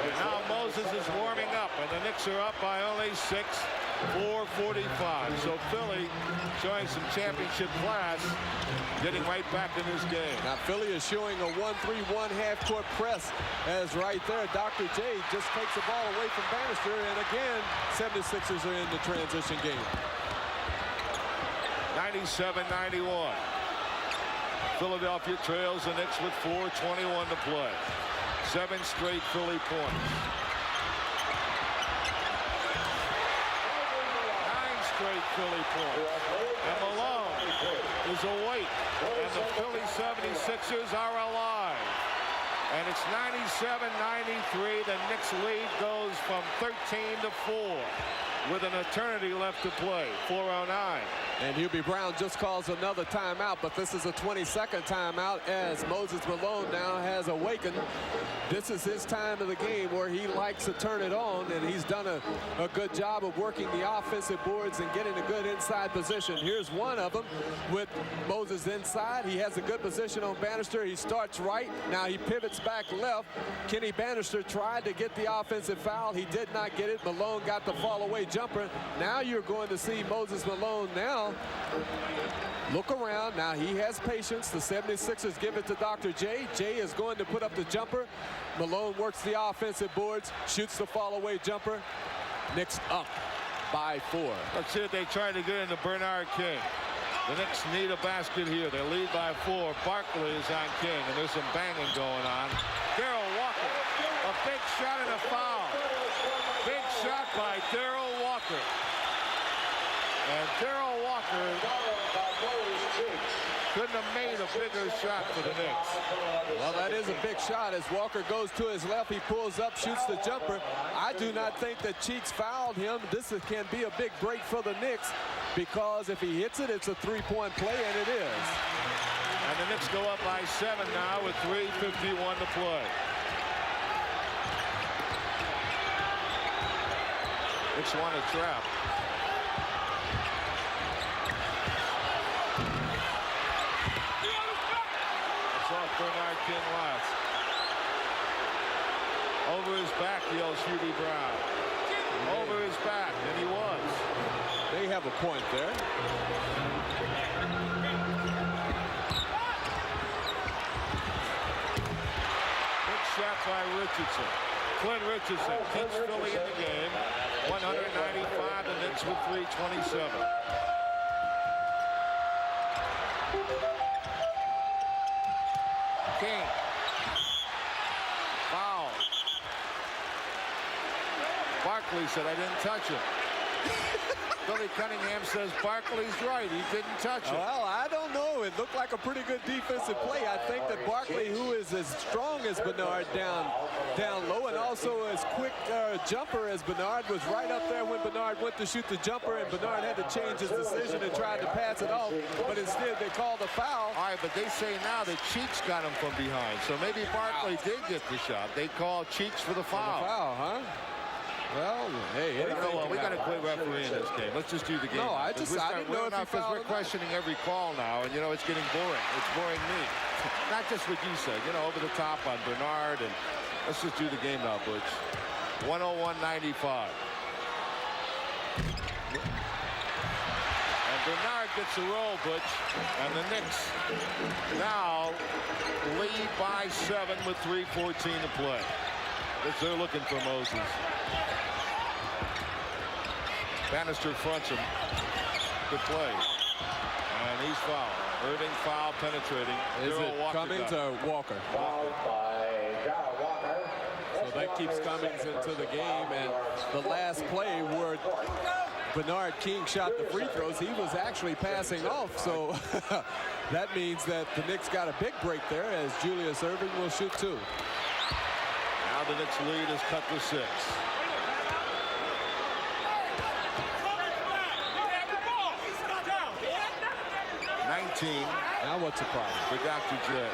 And now Moses is warming up, and the Knicks are up by only 6. 4:45. So Philly showing some championship class, getting right back in this game. Now Philly is showing a 1-3-1 half-court press, as right there Dr. J just takes the ball away from Bannister, and again 76ers are in the transition game. 97-91. Philadelphia trails the Knicks with 4:21 to play. 7 straight Philly points. 9 straight Philly points. And Malone is awake. And the Philly 76ers are alive. And it's 97-93. The Knicks lead goes from 13 to 4 with an eternity left to play. 4:09. And Hubie Brown just calls another timeout, but this is a 22nd timeout as Moses Malone now has awakened. This is his time of the game where he likes to turn it on, and he's done a good job of working the offensive boards and getting a good inside position. Here's one of them with Moses inside. He has a good position on Bannister. He starts right. Now he pivots back left. Kenny Bannister tried to get the offensive foul. He did not get it. Malone got the fall away jumper. Now you're going to see Moses Malone now look around. Now he has patience. The 76ers give it to Dr. J. J is going to put up the jumper. Malone works the offensive boards, shoots the fall away jumper. Knicks up by 4. Let's see if they try to get into Bernard King. The Knicks need a basket here. They lead by 4. Barkley is on King, and there's some banging going on. Darryl Walker, a big shot and a foul. Big shot by Darryl Walker. And Darryl Walker Couldn't have made a bigger shot for the Knicks. Well, that is a big shot. As Walker goes to his left, he pulls up, shoots the jumper. I do not think that Cheeks fouled him. This can be a big break for the Knicks because if he hits it, it's a three-point play, and it is. And the Knicks go up by 7 now with 3:51 to play. Knicks want a trap. It's off Bernard King last. Over his back, yells Hubie Brown. Over his back, and he was. They have a point there. Big shot by Richardson. Clint Richardson keeps Philly in the game. 195, the Knicks with 3:27. King. Foul. Barkley said, I didn't touch him. Billy Cunningham says Barkley's right. He didn't touch him. Well, I don't know. It looked like a pretty good defensive play. I think that Barkley, who is as strong as Bernard down low and also as quick jumper as Bernard, was right up there when Bernard went to shoot the jumper, and Bernard had to change his decision and tried to pass it off, but instead they called a foul. All right, but they say now that Cheeks got him from behind, so maybe Barkley did get the shot. They call Cheeks for the foul. Foul, huh? Well, hey, we got to quit refereeing this game. Let's just do the game. No, I didn't know if he fouled. Because we're questioning every call now, and, you know, it's getting boring. It's boring me. Not just what you said, you know, over the top on Bernard, and let's just do the game now, Butch. 101-95. And Bernard gets a roll, Butch, and the Knicks now lead by 7 with 3:14 to play. They're looking for Moses. Bannister fronts him. Good play. And he's fouled. Irving foul penetrating. Is it Cummings or Walker? Fouled by Darryl Walker. So that keeps Cummings into the game. And the last play where Bernard King shot the free throws, he was actually passing off. So that means that the Knicks got a big break there as Julius Irving will shoot 2. Now the Knicks lead is cut to 6. Now what's the problem? For Dr. J.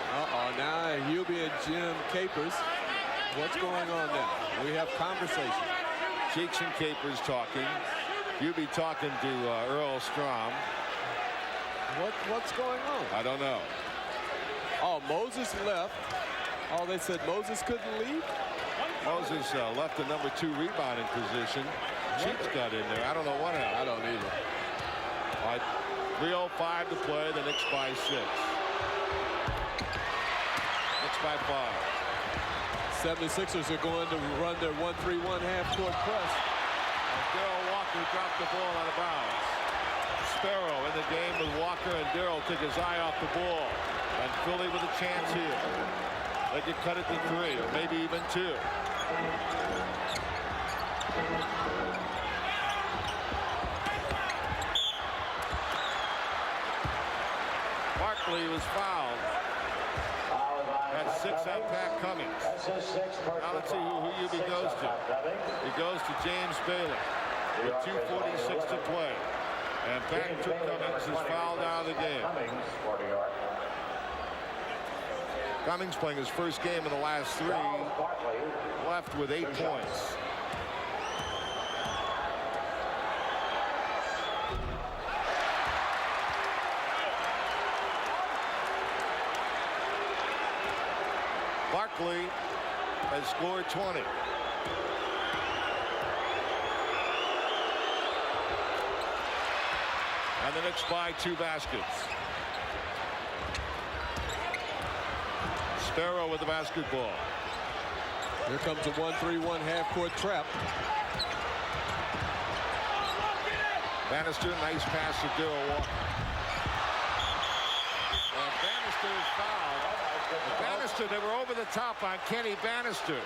Now Hubie and Jim Capers. What's going on now? We have conversation. Cheeks and Capers talking. Hubie talking to Earl Strom. What's going on? I don't know. Oh, Moses left. Oh, they said Moses couldn't leave? Moses left the number 2 rebounding position. Cheeks got in there. I don't know what happened. I don't either. All right. 3:05 to play. The Knicks by 6. Knicks by 5. 76ers are going to run their 1-3-1 half-court press. And Darryl Walker dropped the ball out of bounds. Sparrow in the game with Walker, and Darryl took his eye off the ball. And Philly with a chance here. They could cut it to 3 or maybe even 2. Barkley was fouled. That's 6 on Pat Cummings. Now let's see who Hubie goes to. He goes to James Bailey with 2:46 to play. And Patrick Cummings is fouled out of the game. Cummings playing his first game in the last 3. Left with 8 points. Barkley has scored 20. And the Knicks by 2 baskets. Sparrow with the basketball. Here comes a 1-3-1 half-court trap. Bannister, nice pass to Darryl Walker. And Bannister is fouled. Bannister, they were over the top on Kenny Bannister.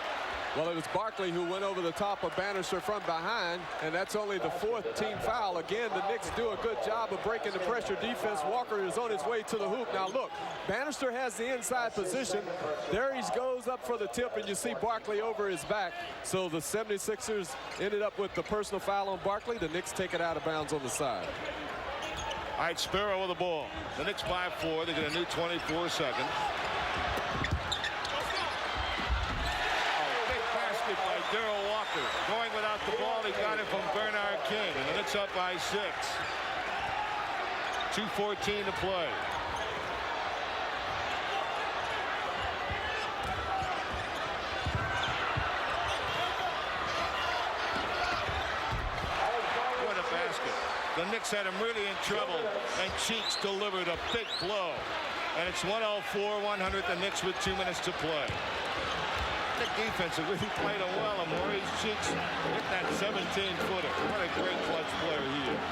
Well, it was Barkley who went over the top of Bannister from behind, and that's only the 4th team foul. Again, the Knicks do a good job of breaking the pressure defense. Walker is on his way to the hoop. Now, look, Bannister has the inside position. There he goes up for the tip, and you see Barkley over his back. So the 76ers ended up with the personal foul on Barkley. The Knicks take it out of bounds on the side. All right, Sparrow with the ball. The Knicks by 4. They get a new 24 seconds. By Darrell Walker. Going without the ball, he got it from Bernard King, and the Knicks up by 6. 2:14 to play. What a basket. The Knicks had him really in trouble, and Cheeks delivered a big blow. And it's 104-100, the Knicks with 2 minutes to play. Knick defense has really played it well, and Maurice Cheeks hit that 17-footer. What a great clutch player he is.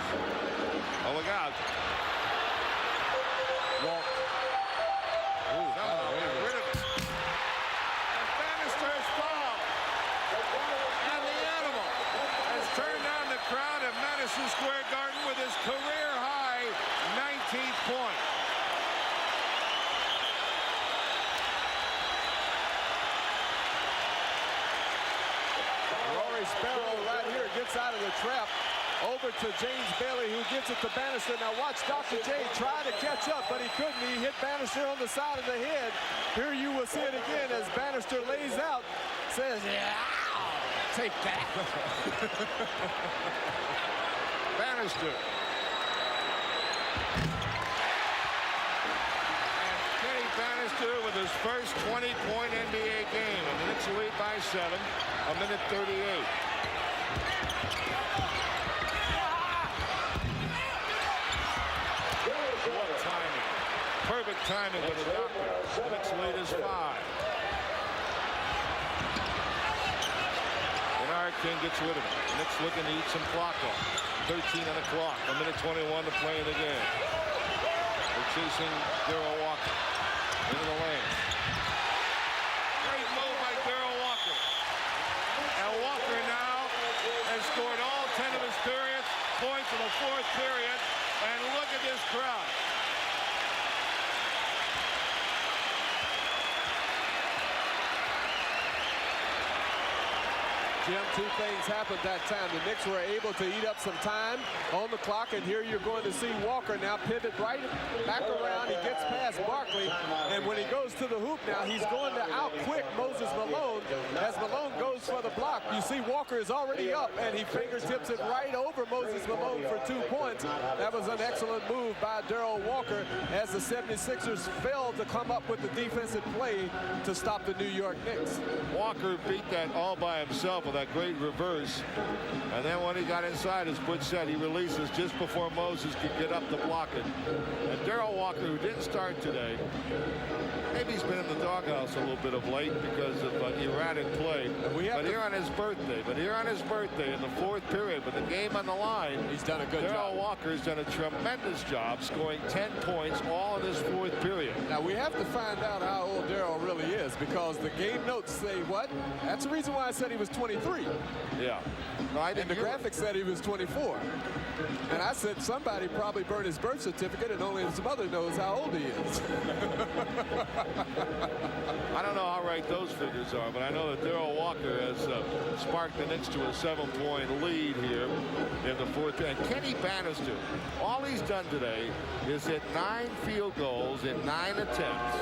Oh, look out. Walt. Somehow get rid of it. And Bannister is fouled. And the animal has turned down the crowd at Madison Square Garden with his career-high 19th point. Sparrow right here gets out of the trap over to James Bailey, who gives it to Bannister. Now watch Dr. J try to catch up, but he couldn't. He hit Bannister on the side of the head. Here you will see it again as Bannister lays out, says, yeah, take that. Bannister. And Kenny Bannister with his first 20-point NBA game. And the Knicks lead by 7. A minute 38. What timing. Perfect timing with the doctor. The Knicks lead is 5. Bernard King gets rid of it. The Knicks looking to eat some clock off. 13 on the clock. A minute 21 to play in the game. They're chasing Darrell Walker into the lane. Great move by Darrell Walker. And Walker now has scored all 10 of his points in the 4th period. And look at this crowd. Jim, 2 things happened that time. The Knicks were able to eat up some time on the clock, and here you're going to see Walker now pivot right back around. He gets past Barkley, and when he goes to the hoop now, he's going to out-quick Moses Malone. As Malone goes for the block, you see Walker is already up, and he fingertips it right over Moses Malone for 2 points. That was an excellent move by Darrell Walker as the 76ers failed to come up with the defensive play to stop the New York Knicks. Walker beat that all by himself with that great reverse, and then when he got inside, as Butch said, he releases just before Moses could get up to block it. And Darrell Walker, who didn't start today, maybe he's been in the doghouse a little bit of late because of erratic play. But here on his birthday in the 4th period, with the game on the line, he's done a good job. Darrell Walker's done a tremendous job, scoring 10 points all in this 4th period. Now we have to find out how old Darrell really is, because the game notes say what? That's the reason why I said he was 23. Yeah. No, and the graphics said he was 24. And I said somebody probably burned his birth certificate, and only his mother knows how old he is. I don't know how right those figures are, but I know that Darrell Walker has sparked the Knicks to a 7-point lead here in the 4th. And Kenny Bannister, all he's done today is hit 9 field goals in 9 attempts.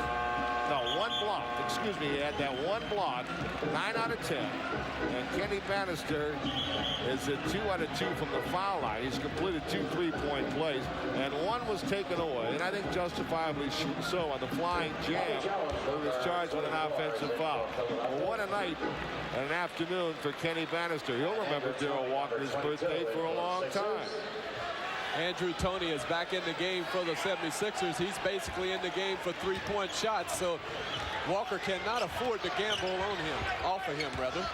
No, 1 block. Excuse me, he had that 1 block, 9 out of 10. And Kenny Bannister is at 2 out of 2 from the foul line. He's completed 2 3-point plays, and 1 was taken away, and I think justifiably so, on the flying jam, who was charged with an offensive foul. Well, what a night and an afternoon for Kenny Bannister. He'll remember Darrell Walker's birthday for a long time. Andrew Toney is back in the game for the 76ers. He's basically in the game for 3-point shots, so Walker cannot afford to gamble on him, off of him, rather.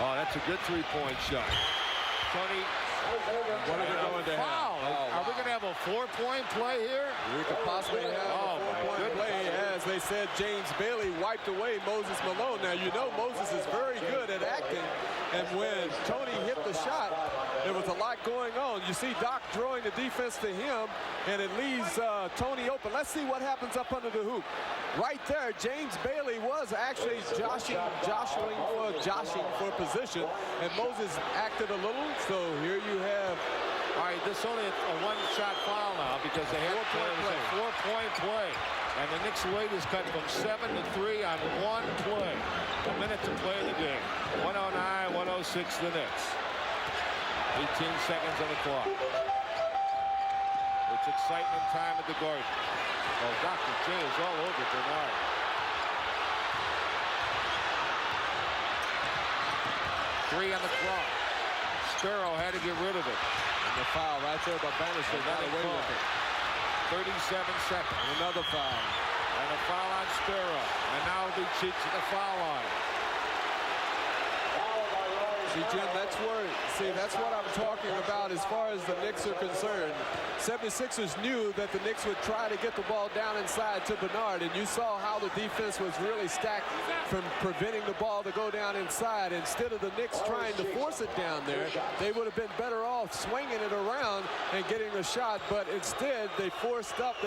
Oh, that's a good 3-point shot. Toney. What are we going to have? Are we going to have a 4-point play here? We could possibly have a 4-point play as as they said, James Bailey wiped away Moses Malone. Now, you know Moses is very good at acting, and when Tony hit the shot, there was a lot going on. You see Doc throwing the defense to him, and it leaves Tony open. Let's see what happens up under the hoop. Right there, James Bailey was actually joshing for position, and Moses acted a little. So here you have. All right, this is only a one-shot foul now because they have to play a 4-point play. And the Knicks lead is cut from 7 to 3 on one play. A minute to play in the game. 109-106 the Knicks. 18 seconds on the clock. It's excitement time at the Garden. Oh, Dr. J is all over Bernard. Three on the clock. Sparrow had to get rid of it. And the foul right there by Bannister got away with it. 37 seconds. And another foul. And a foul on Sparrow. And now the Cheeks at the foul line. See, Jim, that's what I'm talking about as far as the Knicks are concerned. 76ers knew that the Knicks would try to get the ball down inside to Bernard, and you saw how the defense was really stacked from preventing the ball to go down inside. Instead of the Knicks trying to force it down there, they would have been better off swinging it around and getting the shot, but instead they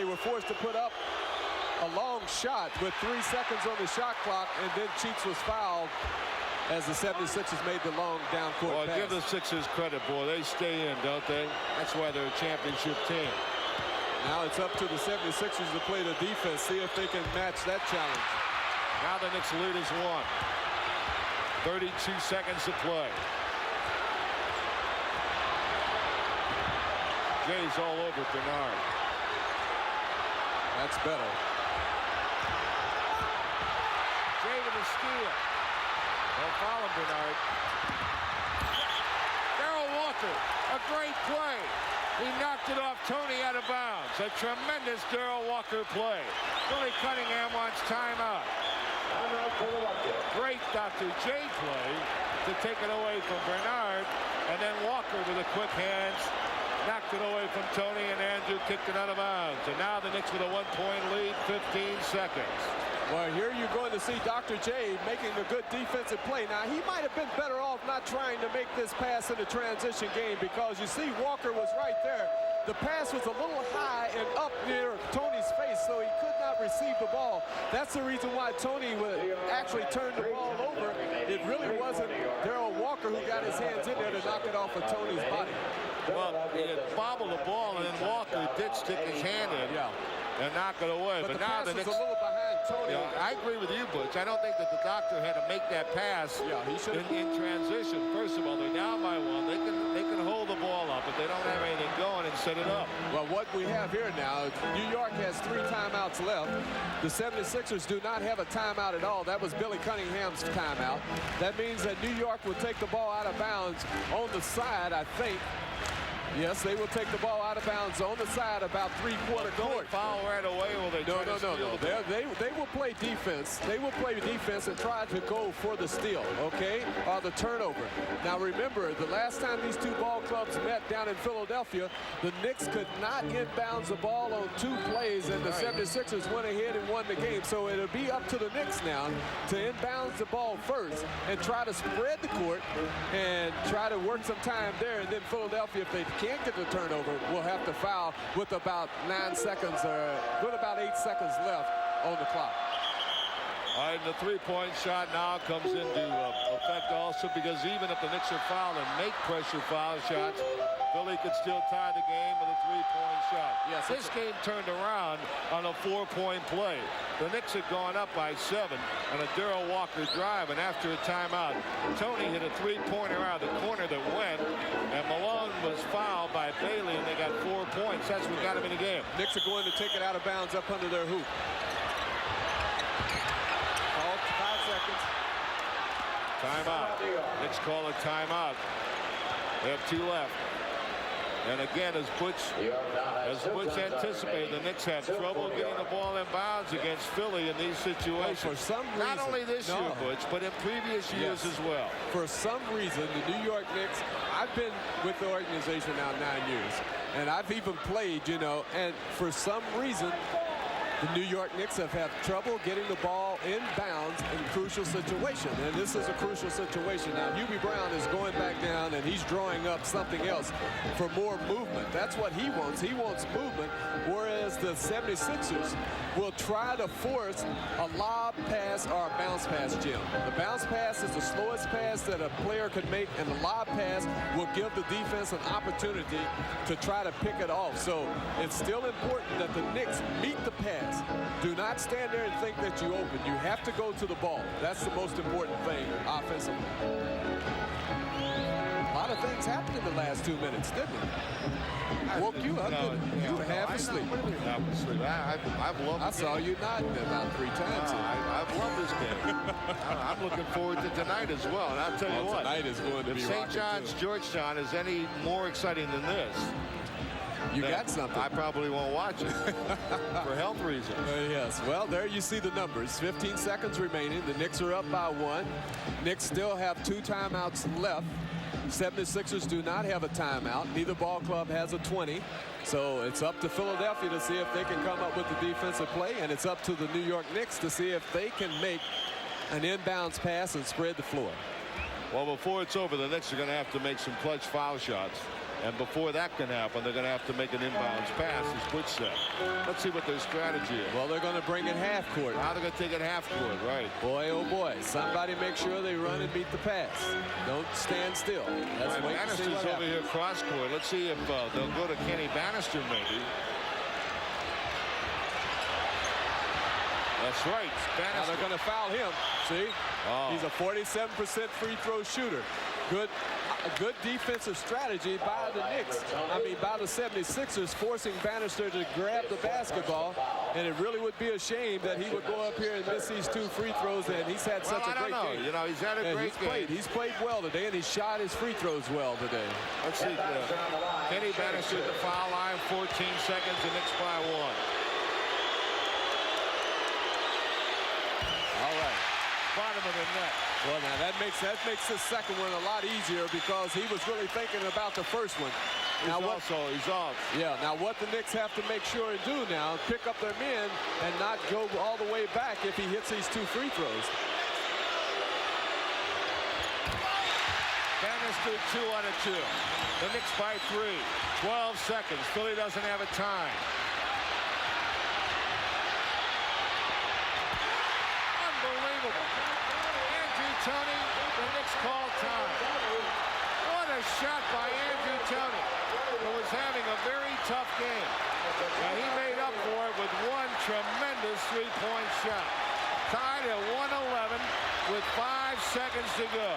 were forced to put up a long shot with 3 seconds on the shot clock, and then Cheeks was fouled as the 76ers made the long down court pass. Give the Sixers credit, boy. They stay in, don't they? That's why they're a championship team. Now it's up to the 76ers to play the defense, see if they can match that challenge. Now the Knicks lead is 1. 32 seconds to play. Jay's all over Bernard. That's better. Jay with a steal. They'll foul him, Bernard. Darrell Walker, a great play. He knocked it off Tony out of bounds. A tremendous Darrell Walker play. Billy Cunningham wants timeout. Great Dr. J play to take it away from Bernard. And then Walker with a quick hands knocked it away from Tony, and Andrew kicked it out of bounds. And now the Knicks with a 1-point lead, 15 seconds. Well, here you're going to see Dr. J making a good defensive play. Now, he might have been better off not trying to make this pass in the transition game, because you see Walker was right there. The pass was a little high and up near Tony's face, so he could not receive the ball. That's the reason why Tony would actually turn the ball over. It really wasn't Darrell Walker who got his hands in there to knock it off of Tony's body. Well, he had bobbled the ball, and then Walker did stick his hand in and knock it away. But the now pass the was Knicks, a little behind Tony. Yeah, I agree with you, Butch. I don't think that the doctor had to make that pass in transition. First of all, they're down by 1. They can hold the ball up, but they don't have anything going and set it up. Well, what we have here now, New York has 3 timeouts left. The 76ers do not have a timeout at all. That was Billy Cunningham's timeout. That means that New York will take the ball out of bounds on the side, I think. Yes, they will take the ball out of bounds on the side about 3/4 court. Foul right away, or they No. They will play defense. They will play defense and try to go for the steal, okay, or the turnover. Now remember, the last time these two ball clubs met down in Philadelphia, the Knicks could not inbounds the ball on 2 plays, and the 76ers went ahead and won the game. So it'll be up to the Knicks now to inbounds the ball first and try to spread the court and try to work some time there, and then Philadelphia, if they can't get the turnover, will have to foul with about 9 seconds or with about 8 seconds left on the clock. All right, the 3-point shot now comes into effect also, because even if the Knicks are fouled and make pressure foul shots, Philly could still tie the game with a 3-point shot. Yes, this game turned around on a 4-point play. The Knicks had gone up by 7 on a Darrell Walker drive, and after a timeout, Tony hit a 3-pointer out of the corner that went, and Malone was fouled by Bailey, and they got 4 points. That's what got him in the game. Knicks are going to take it out of bounds up under their hoop. 5 seconds. Timeout. Knicks call a timeout. They have 2 left. And again, as Butch anticipated, the Knicks have trouble getting the ball in bounds against Philly in these situations. For some reason, not only this year, Butch, but in previous years as well. For some reason, the New York Knicks, I've been with the organization now 9 years, and I've even played, you know, and for some reason, The New York Knicks have had trouble getting the ball inbounds in crucial situations, and this is a crucial situation. Now, Hubie Brown is going back down, and he's drawing up something else for more movement. That's what he wants. He wants movement, whereas the 76ers will try to force a lob pass or a bounce pass, Jim. The bounce pass is the slowest pass that a player could make, and the lob pass will give the defense an opportunity to try to pick it off. So it's still important that the Knicks meet the pass. Do not stand there and think that you open. You have to go to the ball. That's the most important thing offensively. A lot of things happened in the last 2 minutes, didn't it? Woke you up. You were half asleep. Half asleep. I've loved I saw you nodding about 3 times. I've loved this game. I'm looking forward to tonight as well. And I'll tell you what. Tonight is going to be if St. John's, Georgetown is any more exciting than this, you got something. I probably won't watch it for health reasons. Yes. Well, there you see the numbers. 15 seconds remaining. The Knicks are up by 1. Knicks still have 2 timeouts left. 76ers do not have a timeout. Neither ball club has a 20. So it's up to Philadelphia to see if they can come up with the defensive play, and it's up to the New York Knicks to see if they can make an inbounds pass and spread the floor. Well, before it's over, the Knicks are going to have to make some clutch foul shots. And before that can happen, they're going to have to make an inbounds pass, as Butch said. Let's see what their strategy is. Well, they're going to bring it half court. Now they're going to take it half court, right. Boy, oh boy. Somebody make sure they run and beat the pass. Don't stand still. Let's wait and see what Bannister's over happens. here cross court. Let's see if they'll go to Kenny Bannister maybe. That's right. Bannister. Now they're going to foul him. See? Oh. He's a 47% free throw shooter. Good defensive strategy by the Knicks. I mean, by the 76ers, forcing Bannister to grab the basketball. And it really would be a shame that he would go up here and miss these 2 free throws. And he's had such a great game. You know, he's had a great game. He's played well today, and he shot his free throws well today. Let's see. Kenny Bannister at the foul line, 14 seconds, the Knicks by 1. All right. Bottom of the net. Well, now that makes the second one a lot easier because he was really thinking about the first one. Now He's off. Yeah, now what the Knicks have to make sure and do now, pick up their men and not go all the way back if he hits these 2 free throws. Bannister 2 out of 2. The Knicks by 3. 12 seconds. Philly doesn't have a time. Unbelievable. Andrew Toney, the Knicks call time. What a shot by Andrew Toney, who was having a very tough game. And he made up for it with one tremendous 3-point shot. Tied at 111 with 5 seconds to go.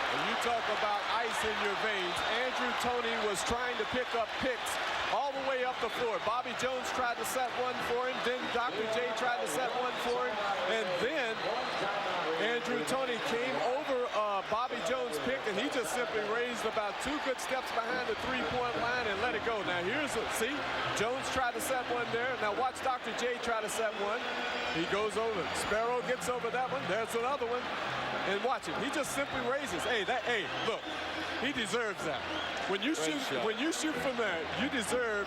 When you talk about ice in your veins, Andrew Toney was trying to pick up picks all the way up the floor. Bobby Jones tried to set one for him. Then Dr. J tried to set one for him. And then Andrew Toney came over Bobby Jones' pick, and he just simply raised about 2 good steps behind the 3-point line and let it go. Now here's see, Jones tried to set one there. Now watch Dr. J try to set one. He goes over. Sparrow gets over that one. There's another one. And watch him. He just simply raises. Hey, look, he deserves that. When you shoot from there, you deserve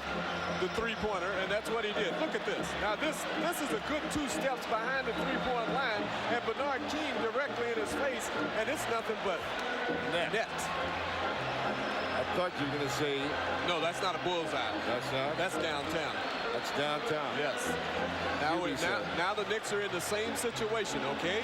the 3-pointer, and that's what he did. Look at this. Now this is a good 2 steps behind the 3-point line, and Bernard King directly in his face, and it's nothing but net. I thought you were going to say... No, that's not a bullseye. That's not? That's downtown. That's downtown. Yes. Now the Knicks are in the same situation, okay?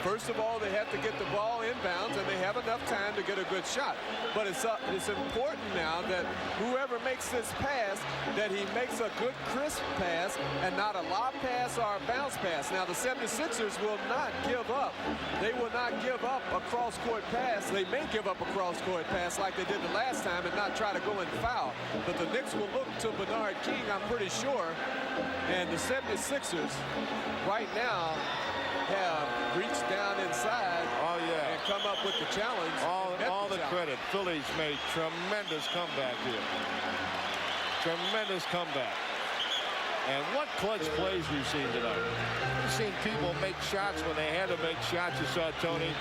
First of all, they have to get the ball inbounds, and they have enough time to get a good shot. But it's important now that whoever makes this pass, that he makes a good crisp pass and not a lob pass or a bounce pass. Now the 76ers will not give up. They will not give up a cross-court pass. They may give up a cross-court pass like they did the last time and not try to go and foul. But the Knicks will look to Bernard King, I'm pretty sure. And the 76ers right now have reached down inside and come up with the challenge. All the credit. Philly's made tremendous comeback here. Tremendous comeback. And what clutch plays we've seen tonight. We've seen people make shots when they had to make shots. You saw Tony.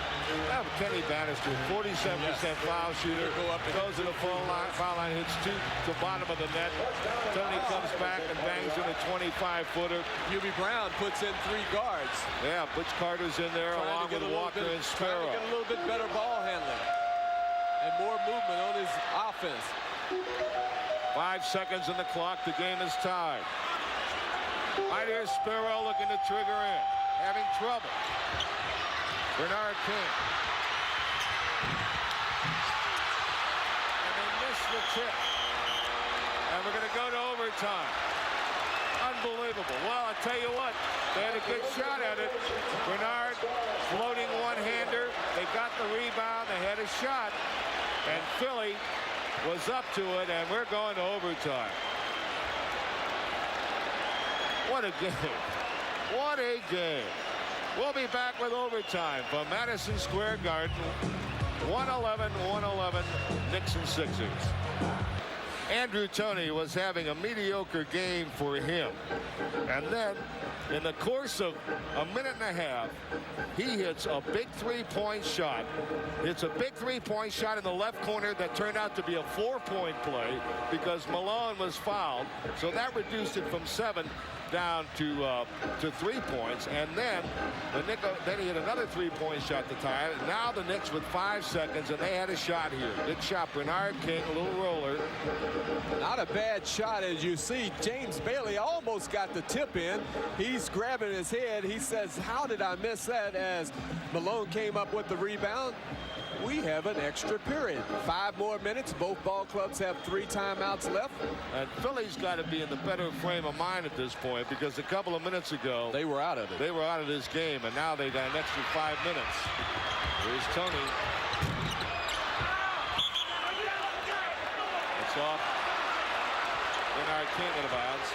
Kenny Bannister, 47% foul shooter. Goes to the foul line, hits two to the bottom of the net. Tony comes back and bangs in a 25-footer. Hubie Brown puts in 3 guards. Yeah, Butch Carter's in there along with Walker and Sparrow. Trying to get a little bit better ball handling and more movement on his offense. 5 seconds on the clock. The game is tied. Right here, Sparrow looking to trigger in. Having trouble. Bernard King. And they miss the tip. And we're going to go to overtime. Unbelievable. Well, I'll tell you what. They had a good shot at it. Bernard floating one-hander. They got the rebound. They had a shot. And Philly was up to it, and we're going to overtime. What a game. What a game. We'll be back with overtime from Madison Square Garden. 111-111, Knicks and Sixers. Andrew Toney was having a mediocre game for him. And then, in the course of a minute and a half, he hits a big three-point shot. It's a big three-point shot in the left corner that turned out to be a 4-point play because Malone was fouled. So that reduced it from 7 down to 3 points, and then he hit another 3-point shot to tie it. Now the Knicks with 5 seconds, and they had a shot here. Good shot, Bernard King, a little roller. Not a bad shot, as you see. James Bailey almost got the tip in. He's grabbing his head. He says, "How did I miss that?" As Malone came up with the rebound. We have an extra period. 5 more minutes. Both ball clubs have 3 timeouts left. And Philly's got to be in the better frame of mind at this point because a couple of minutes ago they were out of it. They were out of this game, and now they got an extra 5 minutes. Here's Tony. It's off. Bernard King out of bounds.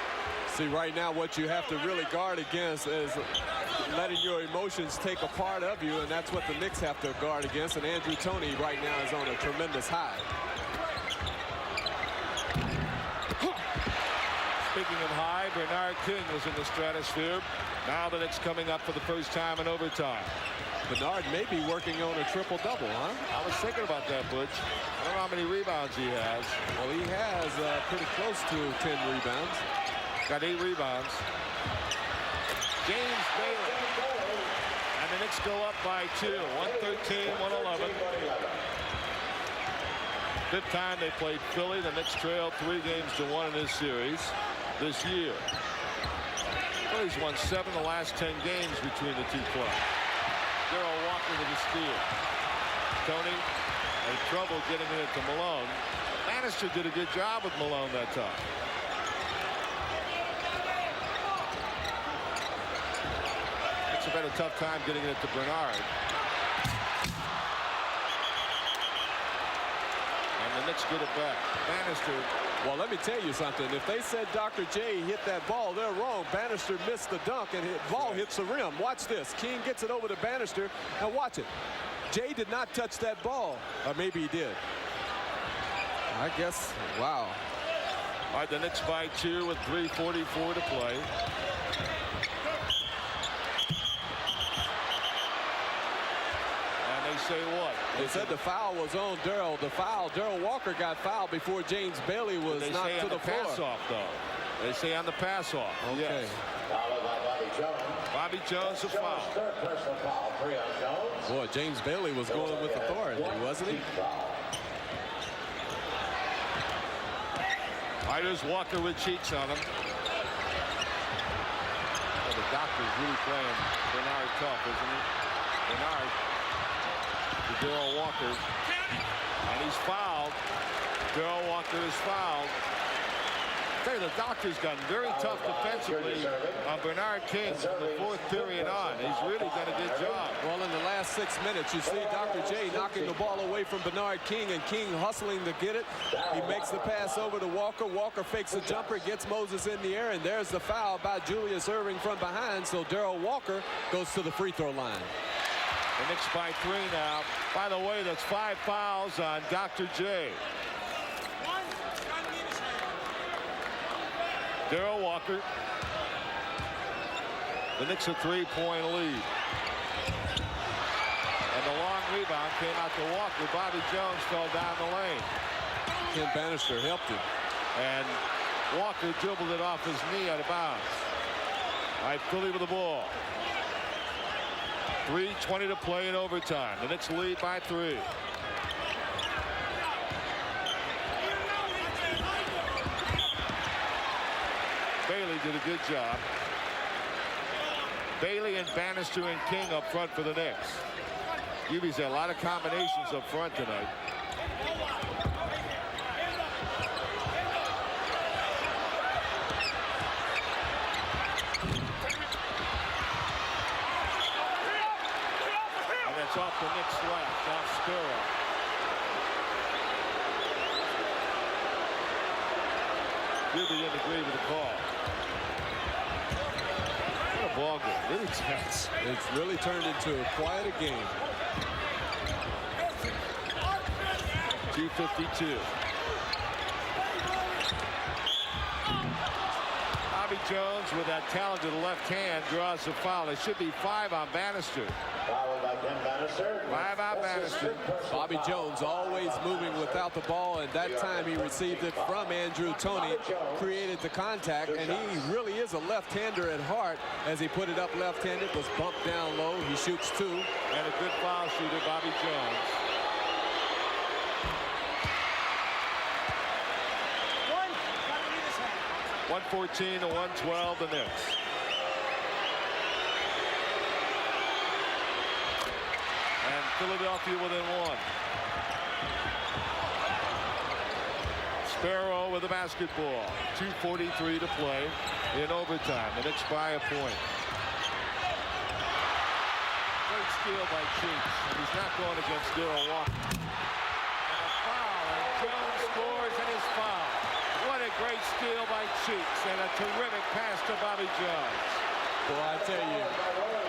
See, right now what you have to really guard against is letting your emotions take a part of you, and that's what the Knicks have to guard against. And Andrew Toney right now is on a tremendous high. Speaking of high, Bernard King was in the stratosphere. Now the Knicks coming up for the first time in overtime. Bernard may be working on a triple-double, huh? I was thinking about that, Butch. I don't know how many rebounds he has. Well, he has pretty close to 10 rebounds. Got 8 rebounds. James Bailey. And the Knicks go up by 2. 113-111. Fifth time they played Philly. The Knicks trailed 3-1 in this series this year. Philly's won 7 of the last 10 games between the two clubs. Darrell Walker with the steal. Tony had trouble getting it to Malone. Bannister did a good job with Malone that time. It's been a tough time getting it to Bernard. And the Knicks get it back. Bannister. Well, let me tell you something. If they said Dr. J hit that ball, they're wrong. Bannister missed the dunk, and the ball hits the rim. Watch this. King gets it over to Bannister. Now watch it. Jay did not touch that ball. Or maybe he did. I guess. Wow. All right, the Knicks by 2 with 3:44 to play. Say what? They said the foul was on Darrell. Darrell Walker got fouled before James Bailey was knocked to the floor. Pass off, though. They say on the pass off. Okay. Yes. Bobby Jones a foul. Personal foul, 3 on Jones. Boy, James Bailey was going with authority, wasn't he? There's Walker with cheeks on him. Well, the doctor's really playing Bernard tough, isn't he? Bernard. To Darrell Walker, and he's fouled. Darrell Walker is fouled. I tell you, the doctor's gotten very tough defensively on Bernard King from the 4th period on. He's really done a good job. Well, in the last 6 minutes, you see Dr. J knocking the ball away from Bernard King, and King hustling to get it. He makes the pass over to Walker. Walker fakes a jumper, gets Moses in the air, and there's the foul by Julius Erving from behind. So Darrell Walker goes to the free throw line. The Knicks by 3 now. By the way, that's 5 fouls on Dr. J. Darrell Walker The Knicks a 3-point lead. And the long rebound came out to Walker. Bobby Jones fell down the lane. Ken Bannister helped him. And Walker dribbled it off his knee out of bounds. All right, Philly with the ball. 3:20 to play in overtime. The Knicks lead by 3. Bailey did a good job. Bailey and Bannister and King up front for the Knicks. UB's had a lot of combinations up front tonight. And that's off the Knicks left, off Sparrow. UB didn't agree with the call. What a ball game. Really tense. It's really turned into quite a game. 2:52. Bobby Jones with that talented left hand draws the foul. It should be 5 on Bannister. Fouled by Ken Bannister. 5 on Bannister. Bobby Jones always moving without the ball, and that time he received it from Andrew Toney, created the contact, and he really is a left-hander at heart. As he put it up left-handed, was bumped down low. He shoots 2. And a good foul shooter, Bobby Jones. 114 to 112 the Knicks. And Philadelphia within 1. Sparrow with the basketball. 2:43 to play in overtime. The Knicks by a point. Great steal by Cheeks. He's not going against Darryl Walker. And a foul, and Jones scores and is fouled. What a great steal by Cheeks and a terrific pass to Bobby Jones. Well, I tell you,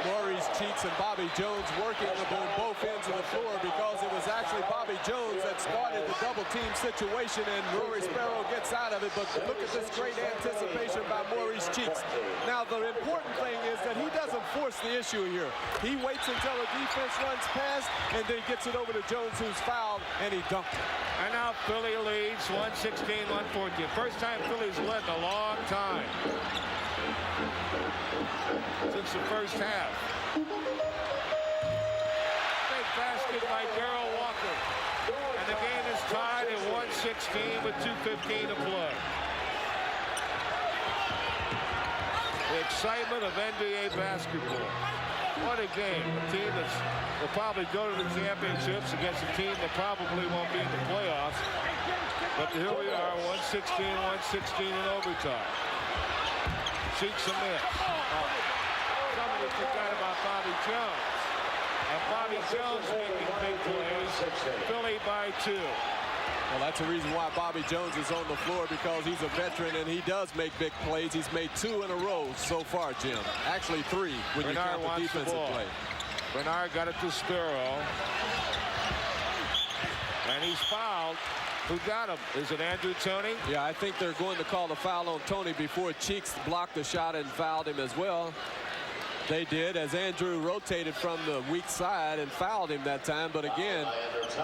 Maurice Cheeks and Bobby Jones working on both ends of the floor, because it was actually Bobby Jones that started the double team situation, and Rory Sparrow gets out of it. But look at this great anticipation by Maurice Cheeks. Now, the important thing is that he doesn't force the issue here. He waits until the defense runs past and then gets it over to Jones, who's fouled, and he dunked it. And now Philly leads 116-114. First time Philly's led in a long time. Since the first half. Big basket by Darryl Walker. And the game is tied at 116 with 2:15 to play. The excitement of NBA basketball. What a game. A team that will probably go to the championships against a team that probably won't be in the playoffs. But here we are, 116 in overtime. Cheeks a miss. Somebody forgot about Bobby Jones. And Bobby Jones making big plays. Philly by 2. Well, that's the reason why Bobby Jones is on the floor, because he's a veteran and he does make big plays. He's made 2 in a row so far, Jim. Actually 3 when you count the defensive play. Bernard got it to Sparrow. And he's fouled. Who got him? Is it Andrew Toney? Yeah, I think they're going to call the foul on Toney before Cheeks blocked the shot and fouled him as well. They did, as Andrew rotated from the weak side and fouled him that time. But again,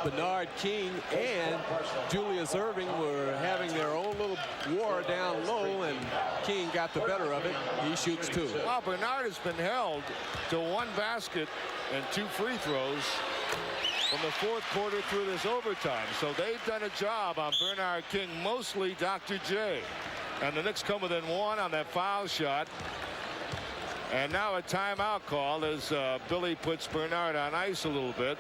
Bernard King and Julius Erving were having their own little war down low, and King got the better of it. He shoots 2. Well, Bernard has been held to 1 basket and 2 free throws from the 4th quarter through this overtime. So they've done a job on Bernard King, mostly Dr. J. And the Knicks come within 1 on that foul shot. And now a timeout call as Billy puts Bernard on ice a little bit.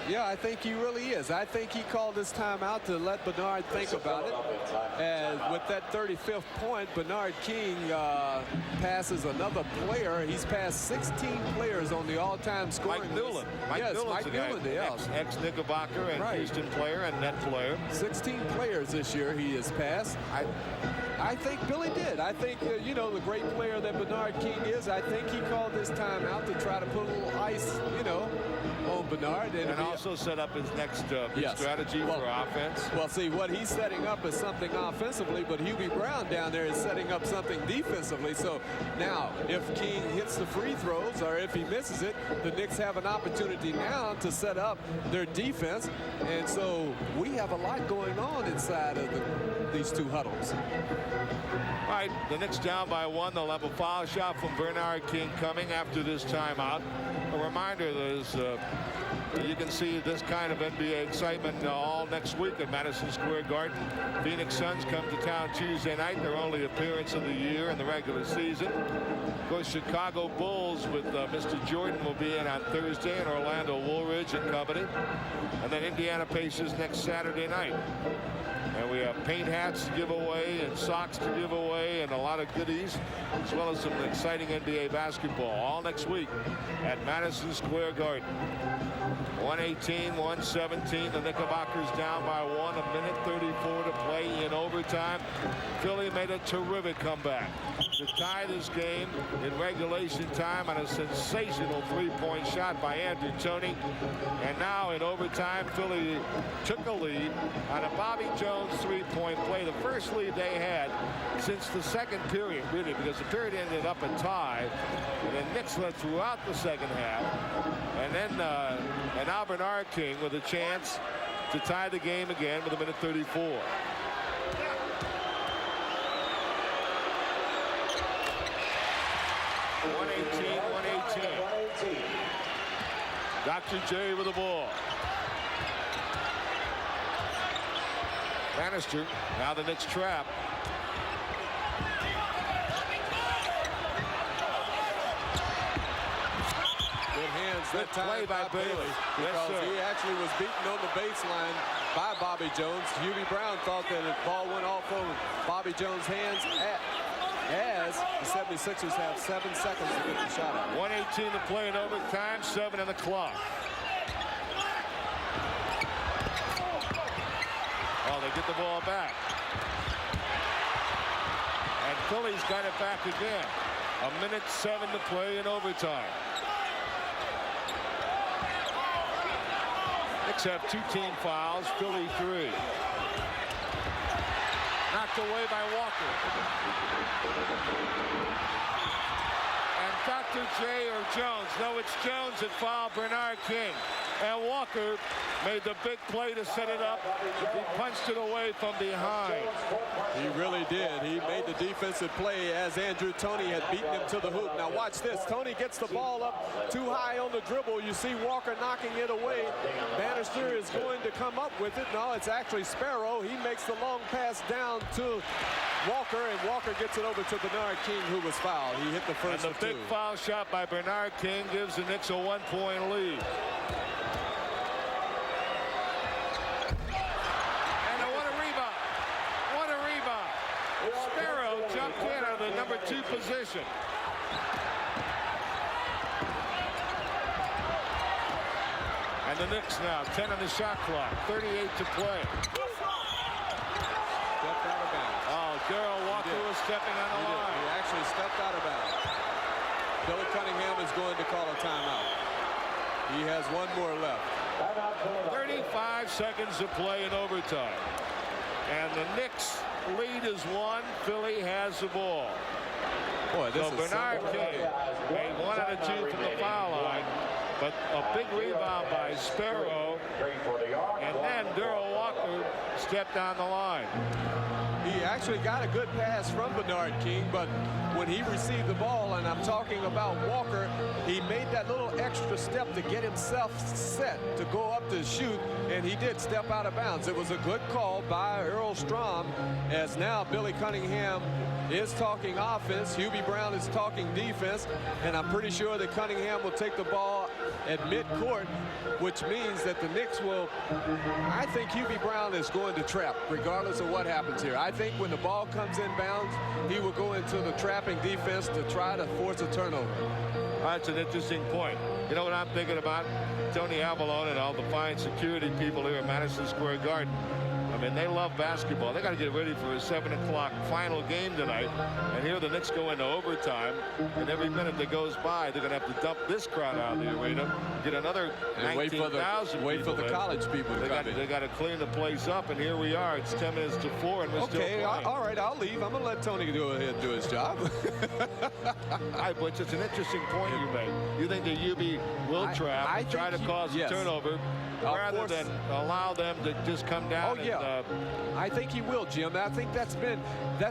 Yeah, I think he really is. I think he called this timeout to let Bernard think about it. And with that 35th point, Bernard King passes another player. He's passed 16 players on the all-time scoring Mike Newland. Mike Newland, yes. Ex-Knickerbocker and Right. Houston player and net player. 16 players this year he has passed. I think Billy did. I think, you know, the great player that Bernard King is, I think he called this timeout to try to put a little ice, you know, on Bernard. And also set up his next strategy for offense. Well, see, what he's setting up is something offensively, but Hubie Brown down there is setting up something defensively. So now, if King hits the free throws or if he misses it, the Knicks have an opportunity now to set up their defense. And so we have a lot going on inside of these two huddles. All right, the Knicks down by 1. They'll have a foul shot from Bernard King coming after this timeout. A reminder, there's you can see this kind of NBA excitement all next week at Madison Square Garden. Phoenix Suns come to town Tuesday night, their only appearance of the year in the regular season. Of course, Chicago Bulls with Mr. Jordan will be in on Thursday, and Orlando Woolridge and company. And then Indiana Pacers next Saturday night. And we have paint hats to give away and socks to give away and a lot of goodies, as well as some exciting NBA basketball all next week at Madison Square Garden. 118-117. The Knickerbockers down by 1. 1:34 to play in overtime. Philly made a terrific comeback to tie this game in regulation time on a sensational three-point shot by Andrew Toney. And now in overtime, Philly took a lead on a Bobby Jones three-point play. The first lead they had since the second period, really, because the period ended up a tie. And then Knicks led throughout the second half. And then and now Bernard King with a chance to tie the game again with 1:34. Dr. J with the ball. Bannister, now the Knicks trap. Good hands that time play by Bailey. Because he actually was beaten on the baseline by Bobby Jones. Hubie Brown thought that the ball went off on Bobby Jones' hands as the 76ers have 7 seconds to get the shot out. 1:18 to play in overtime, 7 on the clock. Oh, they get the ball back. And Philly's got it back again. 1:07 to play in overtime. Knicks have 2 team fouls, Philly 3. Knocked away by Walker. And Dr. J or Jones. No, it's Jones that fouled Bernard King. And Walker made the big play to set it up. He punched it away from behind. He really did. He made the defensive play as Andrew Toney had beaten him to the hoop. Now watch this. Toney gets the ball up too high on the dribble. You see Walker knocking it away. Bannister is going to come up with it. No, it's actually Sparrow. He makes the long pass down to Walker, and Walker gets it over to Bernard King, who was fouled. He hit the first and the big foul shot by Bernard King gives the Knicks a 1-point lead. The number 2 position. And the Knicks now 10 on the shot clock, 38 to play. Stepped out of bounds. Oh, Darrell Walker was stepping on the line. He actually stepped out of bounds. Billy Cunningham is going to call a timeout. He has 1 more left. 35 seconds to play in overtime. And the Knicks lead is 1. Philly has the ball. Boy, this so is Bernard King made 1 out of 2 from the foul line, but a big rebound by Sparrow, and then Darrell Walker stepped on the line. He actually got a good pass from Bernard King, but when he received the ball, and I'm talking about Walker, he made that little extra step to get himself set to go up to shoot, and he did step out of bounds. It was a good call by Earl Strom, as now Billy Cunningham is talking offense. Hubie Brown is talking defense, and I'm pretty sure that Cunningham will take the ball at midcourt, which means that the Knicks will, I think Hubie Brown is going to trap regardless of what happens here. I think when the ball comes in bounds, he will go into the trapping defense to try to force a turnover. That's an interesting point. You know what I'm thinking about? Tony Avalone and all the fine security people here at Madison Square Garden. I mean, they love basketball. They got to get ready for a 7 o'clock final game tonight. And here the Knicks go into overtime. And every minute that goes by, they're going to have to dump this crowd out of the arena, get another 19,000. Wait for the college people to come in. They got to clean the place up. And here we are. It's 10 minutes to 4, and we're still playing. All right, I'll leave. I'm going to let Tony go ahead and do his job. Hi, Butch. It's an interesting point you make. You think the UB will trap, try to cause a turnover, rather than allow them to just come down? I think he will, Jim. I think that's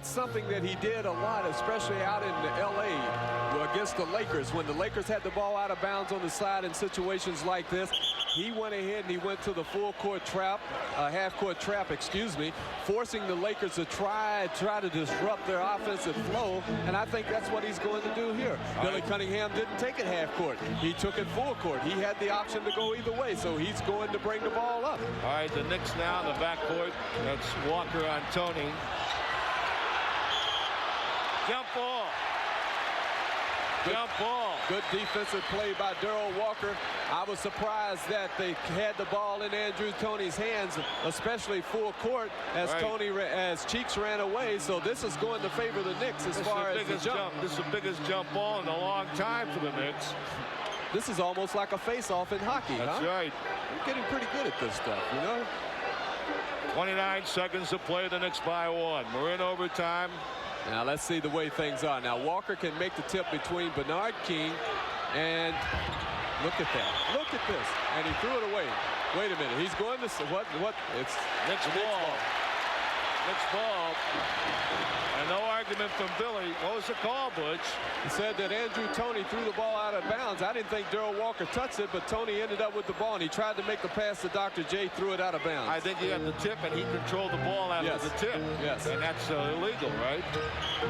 something that he did a lot, especially out in LA against the Lakers. When the Lakers had the ball out of bounds on the side in situations like this, he went ahead and he went to the full court trap, half court trap, excuse me, forcing the Lakers to try to disrupt their offensive flow. And I think that's what he's going to do here. Billy Cunningham didn't take it half court. He took it full court. He had the option to go either way, so he's going to bring the ball up. All right, the Knicks now in the backcourt. That's Walker on Tony. Jump ball. Jump ball. Good defensive play by Darrell Walker. I was surprised that they had the ball in Andrew Toney's hands, especially full court, as Cheeks ran away. So this is going to favor the Knicks as far as the jump. This is the biggest jump ball in a long time for the Knicks. This is almost like a face-off in hockey, That's right. You're getting pretty good at this stuff, you know? 29 seconds to play. The Knicks by 1. We're in overtime. Now let's see the way things are. Now Walker can make the tip between Bernard King and look at that. Look at this. And he threw it away. Wait a minute. He's going to what? It's Knicks ball. Knicks ball. And no argument from Billy. What was the call, Butch? He said that Andrew Toney threw the ball out of bounds. I didn't think Darrell Walker touched it, but Toney ended up with the ball, and he tried to make the pass to Dr. J, threw it out of bounds. I think he had the tip, and he controlled the ball after the tip. Yes. And that's illegal, right? All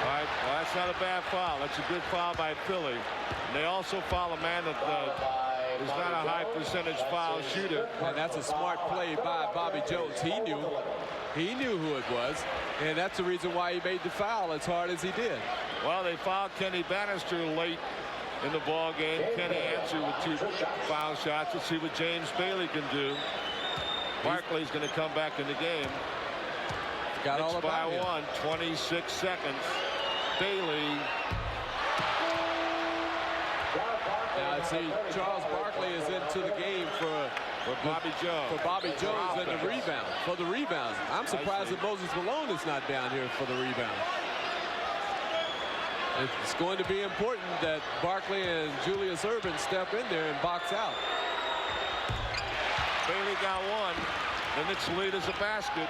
right. Well, that's not a bad foul. That's a good foul by Philly. And they also foul a man that is not a high percentage foul shooter. And that's a smart play by Bobby Jones. He knew who it was, and that's the reason why he made the foul as hard as he did. Well, they fouled Kenny Bannister late in the ball game. Kenny answered with 2 foul shots. Let's see what James Bailey can do. Barkley's going to come back in the game. Got all Knicks by about 1, 26 seconds. Bailey. Now, see, Charles Barkley is into the game for Bobby Jones. For Bobby Jones and the rebound. For the rebound. I'm surprised that Moses Malone is not down here for the rebound. It's going to be important that Barkley and Julius Erving step in there and box out. Bailey got 1. The Knicks lead is a basket.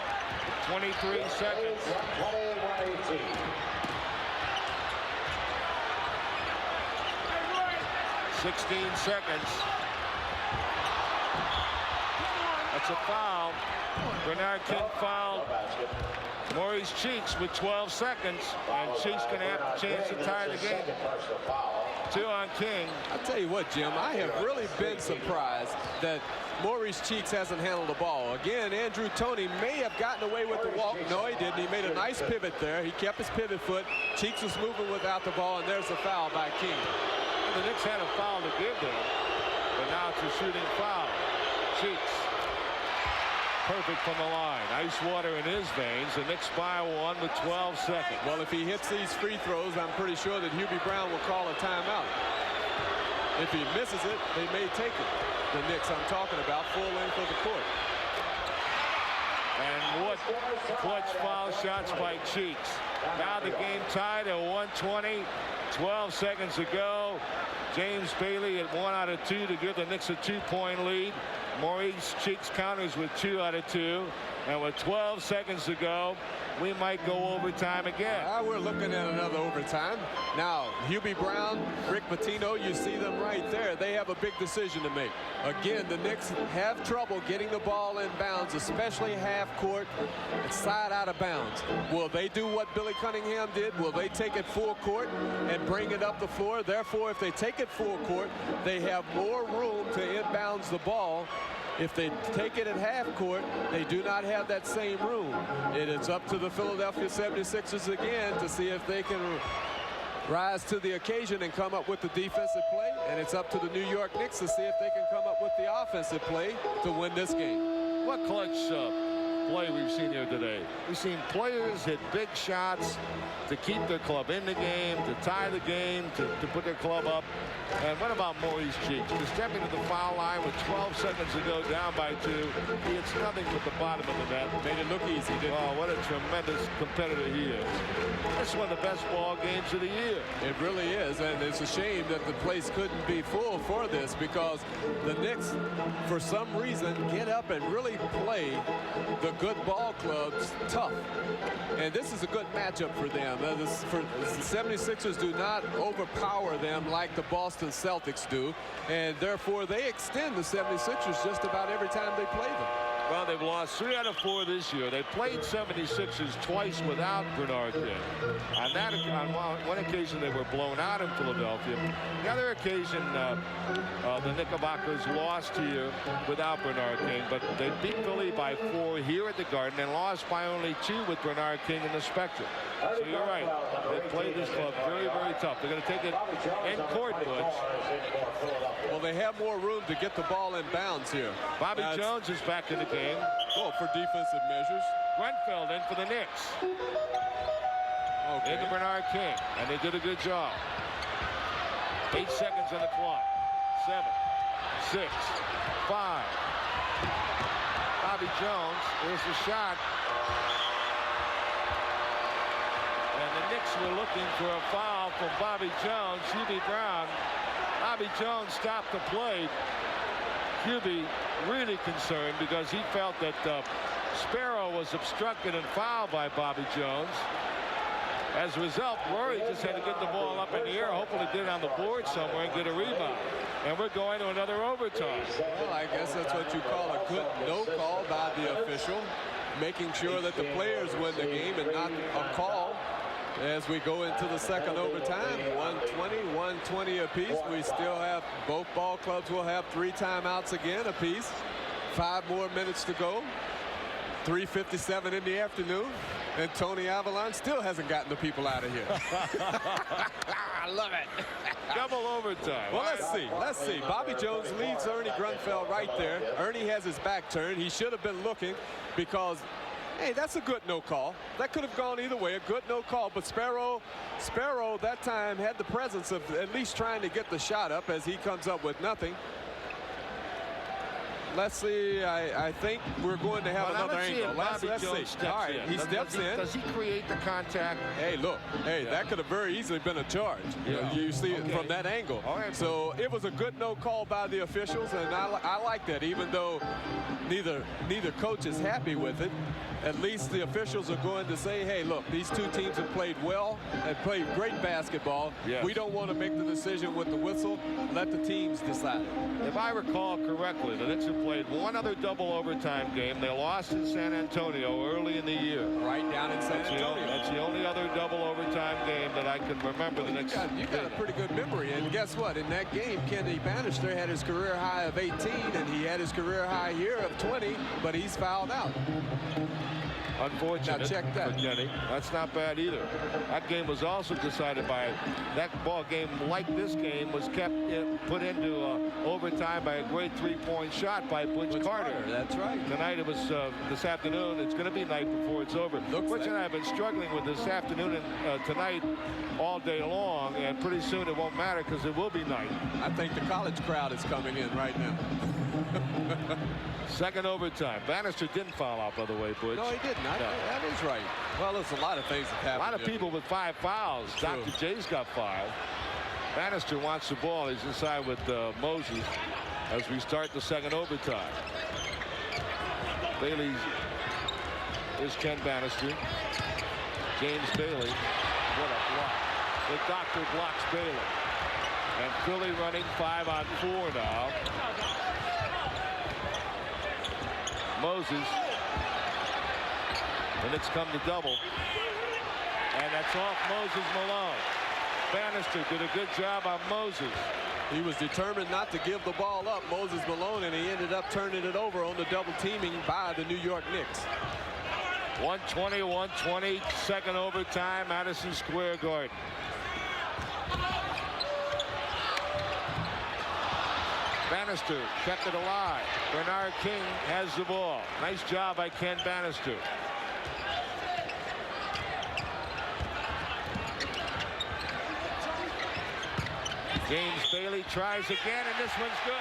23 seconds. 16 seconds. That's a foul. Bernard King fouled Maurice Cheeks with 12 seconds, and Cheeks going to have a chance to tie the game. 2 on King. I'll tell you what, Jim, I have really been surprised that Maurice Cheeks hasn't handled the ball. Again, Andrew Toney may have gotten away with the walk. No, he didn't. He made a nice pivot there. He kept his pivot foot. Cheeks was moving without the ball, and there's a foul by King. The Knicks had a foul to give them, but now it's a shooting foul. Cheeks. Perfect from the line. Ice water in his veins. The Knicks by 1 with 12 seconds. Well, if he hits these free throws, I'm pretty sure that Hubie Brown will call a timeout. If he misses it, they may take it. The Knicks I'm talking about, full length of the court. And what clutch foul shots by Cheeks. Now the game tied at 1:20. 12 seconds ago. James Bailey at 1 out of 2 to give the Knicks a 2-point lead. Maurice Cheeks counters with 2 out of 2. And with 12 seconds to go, we might go overtime again. We're looking at another overtime. Now, Hubie Brown, Rick Pitino, you see them right there. They have a big decision to make. Again, the Knicks have trouble getting the ball in bounds, especially half court and side out of bounds. Will they do what Billy Cunningham did? Will they take it full court and bring it up the floor? Therefore, if they take it full court, they have more room to inbounds the ball. If they take it at half court, they do not have that same room. It is up to the Philadelphia 76ers again to see if they can rise to the occasion and come up with the defensive play. And it's up to the New York Knicks to see if they can come up with the offensive play to win this game. What clutch play we've seen here today. We've seen players hit big shots to keep their club in the game, to tie the game, to put their club up. And what about Maurice Cheeks? Just stepping to the foul line with 12 seconds to go, down by 2. He hits nothing but the bottom of the net. Made it look easy, didn't Oh, what a tremendous competitor he is. This is one of the best ball games of the year. It really is, and it's a shame that the place couldn't be full for this, because the Knicks, for some reason, get up and really play the good ball clubs tough. And this is a good matchup for them. The 76ers do not overpower them like the Boston Celtics do, and therefore they extend the 76ers just about every time they play them. Well, they've lost 3 out of 4 this year. They played 76ers twice without Bernard King. On one occasion, they were blown out in Philadelphia. The other occasion, the Knickerbockers lost here without Bernard King, but they beat Philly by 4 here at the Garden and lost by only 2 with Bernard King in the Spectrum. So you're right. They played this club very, very tough. They're going to take it in court, Butch. Well, they have more room to get the ball in bounds here. Bobby Jones is back in the game. Oh, for defensive measures. Grenfell in for the Knicks. Okay. Into Bernard King, and they did a good job. 8 seconds on the clock. 7, 6, 5. Bobby Jones, here's the shot. And the Knicks were looking for a foul from Bobby Jones. Hubie Brown. Bobby Jones stopped the play. Hubie really concerned because he felt that Sparrow was obstructed and fouled by Bobby Jones. As a result, Rory just had to get the ball up in the air, hopefully get it on the board somewhere and get a rebound. And we're going to another overtime. Well, I guess that's what you call a good no call by the official, making sure that the players win the game and not a call. As we go into the second overtime, 120 apiece. We still have, both ball clubs will have 3 timeouts again apiece. 5 more minutes to go. 3:57 in the afternoon, and Tony Avalon still hasn't gotten the people out of here. I love it. Double overtime. Well, let's see. Bobby Jones leads Ernie Grunfeld right there. Ernie has his back turned. He should have been looking, because hey, that's a good no call. That could have gone either way. A good no call. But Sparrow that time had the presence of at least trying to get the shot up as he comes up with nothing. Let's see. I think we're going to have another angle. Let's see. All right, he steps in. Does he create the contact? Hey, look. Hey, that could have very easily been a charge. You see it from that angle. Right. So it was a good no call by the officials, and I like that. Even though neither coach is happy with it, at least the officials are going to say, hey, look, these 2 teams have played well and played great basketball. Yes. We don't want to make the decision with the whistle. Let the teams decide. If I recall correctly, the Knicks have played 1 other double overtime game. They lost in San Antonio early in the year. Right down in San Antonio. That's the only other double overtime game that I can remember the Knicks. You got a pretty good memory. And guess what? In that game, Kenny Bannister had his career high of 18, and he had his career high here of 20, but he's fouled out. Unfortunate now check that. for Kenny. That's not bad either. That game was also decided by that ball game, like this game, was put into overtime by a great 3-point shot by Butch Carter. That's right. Tonight it was this afternoon. It's going to be night before it's over. Butch and I have been struggling with this afternoon and tonight all day long, and pretty soon it won't matter because it will be night. I think the college crowd is coming in right now. Second overtime. Bannister didn't foul out, by the way, Butch. No, he didn't. That is right. Well, there's a lot of things that happen. A lot of people with 5 fouls. True. Dr. J's got 5. Bannister wants the ball. He's inside with Moses as we start the second overtime. Bailey is Ken Bannister. James Bailey. What a block. The doctor blocks Bailey. And Philly running 5-on-4 now. Moses. The Knicks come to double. And that's off Moses Malone. Bannister did a good job on Moses. He was determined not to give the ball up, Moses Malone, and he ended up turning it over on the double teaming by the New York Knicks. 120, second overtime, Madison Square Garden. Bannister kept it alive. Bernard King has the ball. Nice job by Ken Bannister. James Bailey tries again, and this one's good.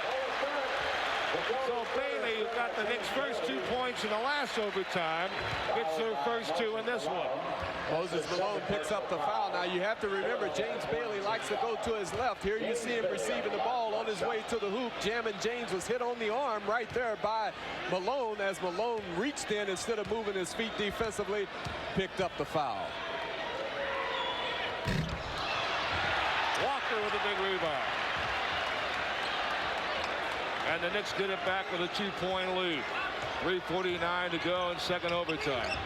So Bailey, who got the Knicks' first 2 points in the last overtime, gets their first 2 in this one. Moses Malone picks up the foul. Now you have to remember, James Bailey likes to go to his left. Here you see him receiving the ball on his way to the hoop. Jamin James was hit on the arm right there by Malone as Malone reached in instead of moving his feet defensively, picked up the foul. Walker with a big rebound. And the Knicks get it back with a 2-point lead. 3:49 to go in second overtime.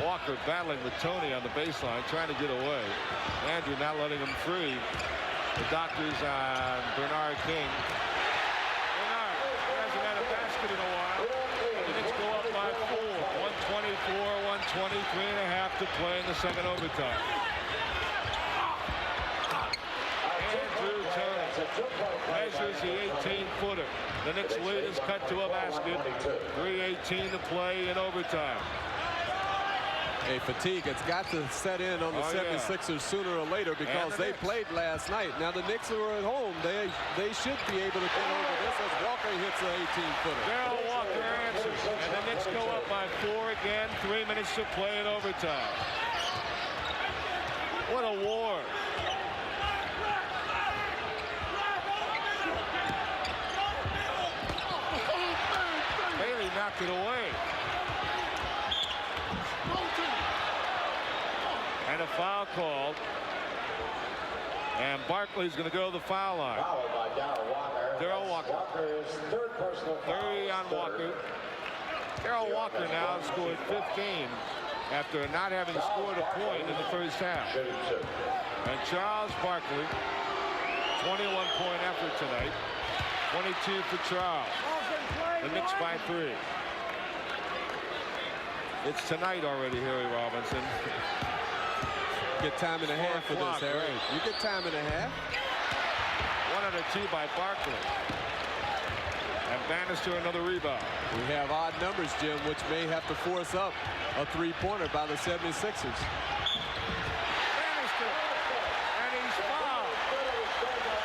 Walker battling with Tony on the baseline, trying to get away. Andrew not letting him free. The doctors on Bernard King. Bernard hasn't had a basket in a while. The Knicks go up by 4. 124, 123 and a half to play in the second overtime. Andrew Tony measures the 18-footer. The Knicks lead is cut to a basket. 3:18 to play in overtime. A fatigue has got to set in on the 76ers sooner or later because they played last night. Now the Knicks are at home. They should be able to get over this as Walker hits an 18-footer. Darryl Walker answers, and the Knicks go up by 4 again. 3 minutes to play in overtime. What a war. Bailey knocked it away. And a foul called. And Barkley's going to go to the foul line. Fouled by Darryl Walker. Walker's third personal foul. 30 on Walker. Darryl Walker now scored 15 after not having scored a point in the first half. And Charles Barkley, 21-point effort tonight. 22 for Charles. The Knicks by 3. It's tonight already, Harry Robinson. Get time and a half for this, Harry. Right. You get time and a half. 1 out of 2 by Barkley. And Bannister another rebound. We have odd numbers, Jim, which may have to force up a three-pointer by the 76ers. Bannister, and he's fouled.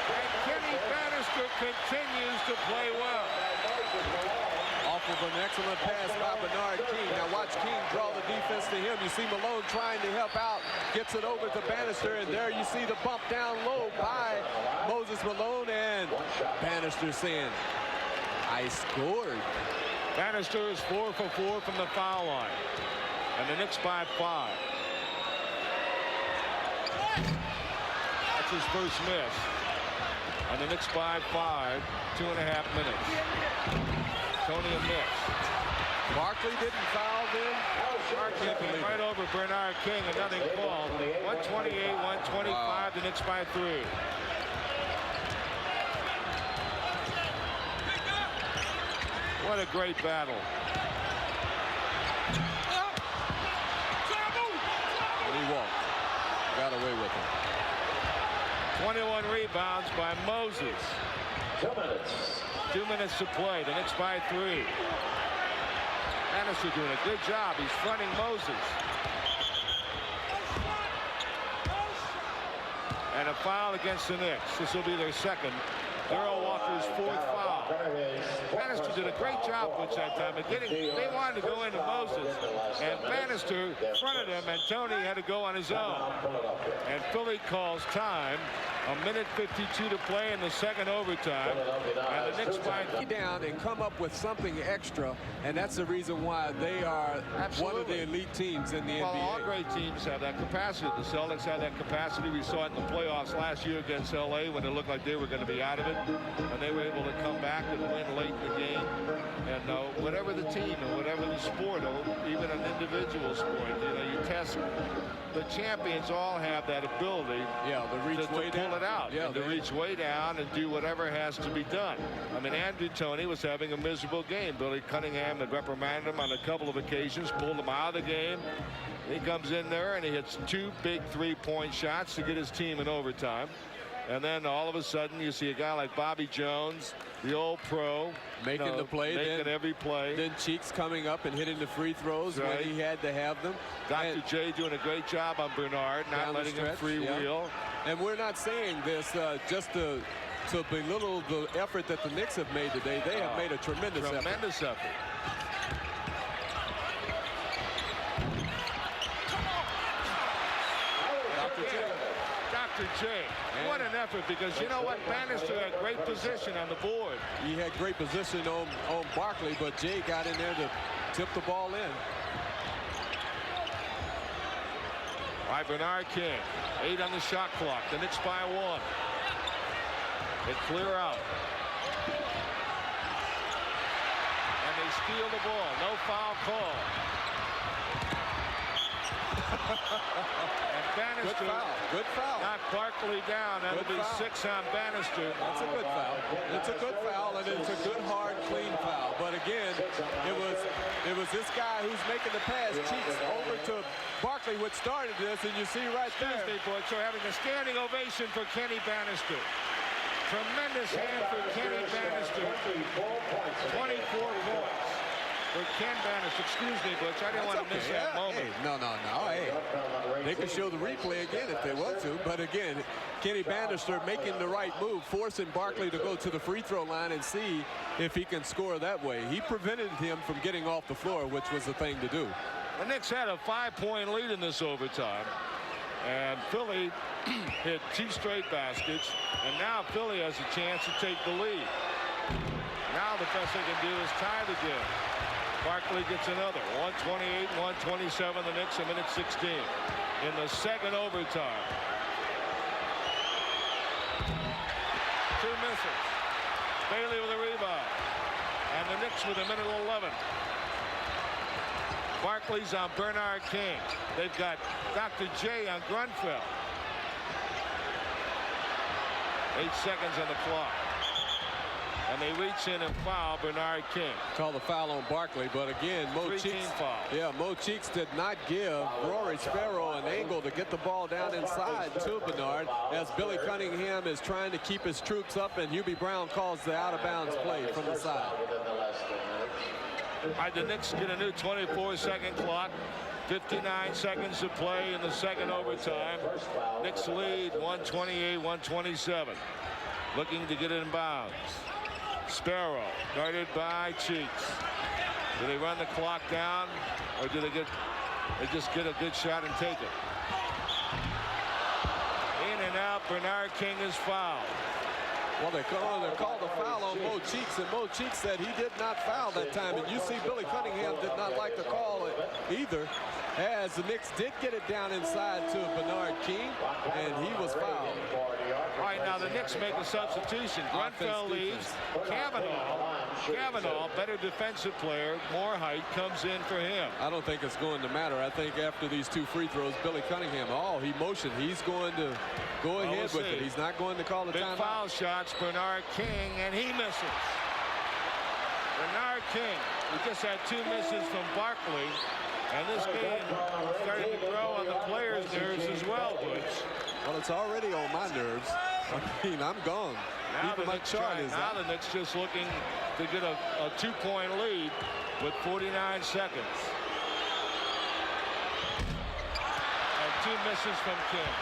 And Kenny Bannister continues to play well. Off of an excellent pass by Bernard King. Now watch King draw the defense to him. You see Malone trying to help out. Gets it over to Bannister, and there you see the bump down low by Moses Malone, and Bannister saying, I scored. Bannister is 4 for 4 from the foul line. And the Knicks by 5. That's his first miss. And the Knicks by 5. 2.5 minutes. Tony a miss. Barkley didn't foul then. Barkley came right over Bernard King and nothing called. 128, 125. Wow. The Knicks by 3. What a great battle. And he walked. Got away with it. 21 rebounds by Moses. 2 minutes. 2 minutes to play. The Knicks by 3. Bannister doing a good job. He's fronting Moses. And a foul against the Knicks. This will be their second. Darryl Walker's 4th foul. Bannister did a great job with that time. They wanted to go into Moses, and Bannister fronted him, and Tony had to go on his own. And Philly calls time. 1:52 to play in the second overtime. And the Knicks by down and come up with something extra, and that's the reason why they are one of the elite teams in the NBA. All great teams have that capacity. The Celtics have that capacity. We saw it in the playoffs last year against LA when it looked like they were going to be out of it, and they were able to come back and win late in the game. And whatever the team and whatever the sport, or even an individual sport, you test. The champions all have that ability to reach way down. Pull it out, and to reach way down and do whatever has to be done. I mean, Andrew Tony was having a miserable game. Billy Cunningham had reprimanded him on a couple of occasions, pulled him out of the game. He comes in there and he hits 2 big 3-point shots to get his team in overtime. And then all of a sudden you see a guy like Bobby Jones, the old pro, making the play, making every play. Then Cheeks coming up and hitting the free throws right. when he had to have them. Dr. J doing a great job on Bernard, not letting him freewheel. And we're not saying this just to belittle the effort that the Knicks have made today. They have made a tremendous effort. Dr. J, what an effort, because you know what? Bannister had great position on the board. He had great position on Barkley, but Jay got in there to tip the ball in. All right, Bernard King, 8 on the shot clock. The Knicks by 1. They clear out. And they steal the ball. No foul call. And Bannister Good foul. knocked Barkley down. That'll be 6 on Bannister. That's a good foul. It's a good foul, and it's a good, hard, clean foul. But again, it was this guy who's making the pass, Cheeks, over to Barkley, which started this, and you see right there. Tuesday, Butch, are having a standing ovation for Kenny Bannister. Tremendous hand for Kenny Bannister. 24 points. For Ken Bannister. Excuse me, Butch. I didn't want to miss that moment. Hey, no. Hey, they can show the replay again if they want to. But again, Kenny Bannister making the right move, forcing Barkley to go to the free throw line and see if he can score that way. He prevented him from getting off the floor, which was the thing to do. The Knicks had a 5-point lead in this overtime. And Philly hit 2 straight baskets. And now Philly has a chance to take the lead. Now the best they can do is tie the game. Barkley gets another. 128-127. The Knicks a minute 16 in the second overtime. 2 misses. Bailey with a rebound. And the Knicks with a minute 11. Barkley's on Bernard King. They've got Dr. J on Grunfeld. 8 seconds on the clock. And they reach in and foul Bernard King. Call the foul on Barkley, but again, Mo Cheeks did not give Rory Sparrow an angle to get the ball down inside to Bernard, as Billy Cunningham is trying to keep his troops up, and Hubie Brown calls the out-of-bounds play from the side. All right, the Knicks get a new 24-second clock. 59 seconds to play in the second overtime. Knicks lead 128-127. Looking to get it in bounds. Sparrow guarded by Cheeks. Do they run the clock down, or do they just get a good shot and take it? In and out. Bernard King is fouled. Well, they called a foul on Mo Cheeks, and Mo Cheeks said he did not foul that time. And you see Billy Cunningham did not like the call either, as the Knicks did get it down inside to Bernard King, and he was fouled. All right, now the Knicks make a substitution. Grunfeld leaves. Cavanaugh, better defensive player, more height, comes in for him. I don't think it's going to matter. I think after these 2 free throws, Billy Cunningham, he motioned. He's going to go ahead with it. He's not going to call the timeout. Big foul shots, Bernard King, and he misses. Bernard King, who just had 2 misses from Barkley, and this game starting to grow on the players' nerves as well, Butch. Well, it's already on my nerves. I mean, I'm gone. Now the Knicks just looking to get a 2-point lead with 49 seconds. And 2 misses from King.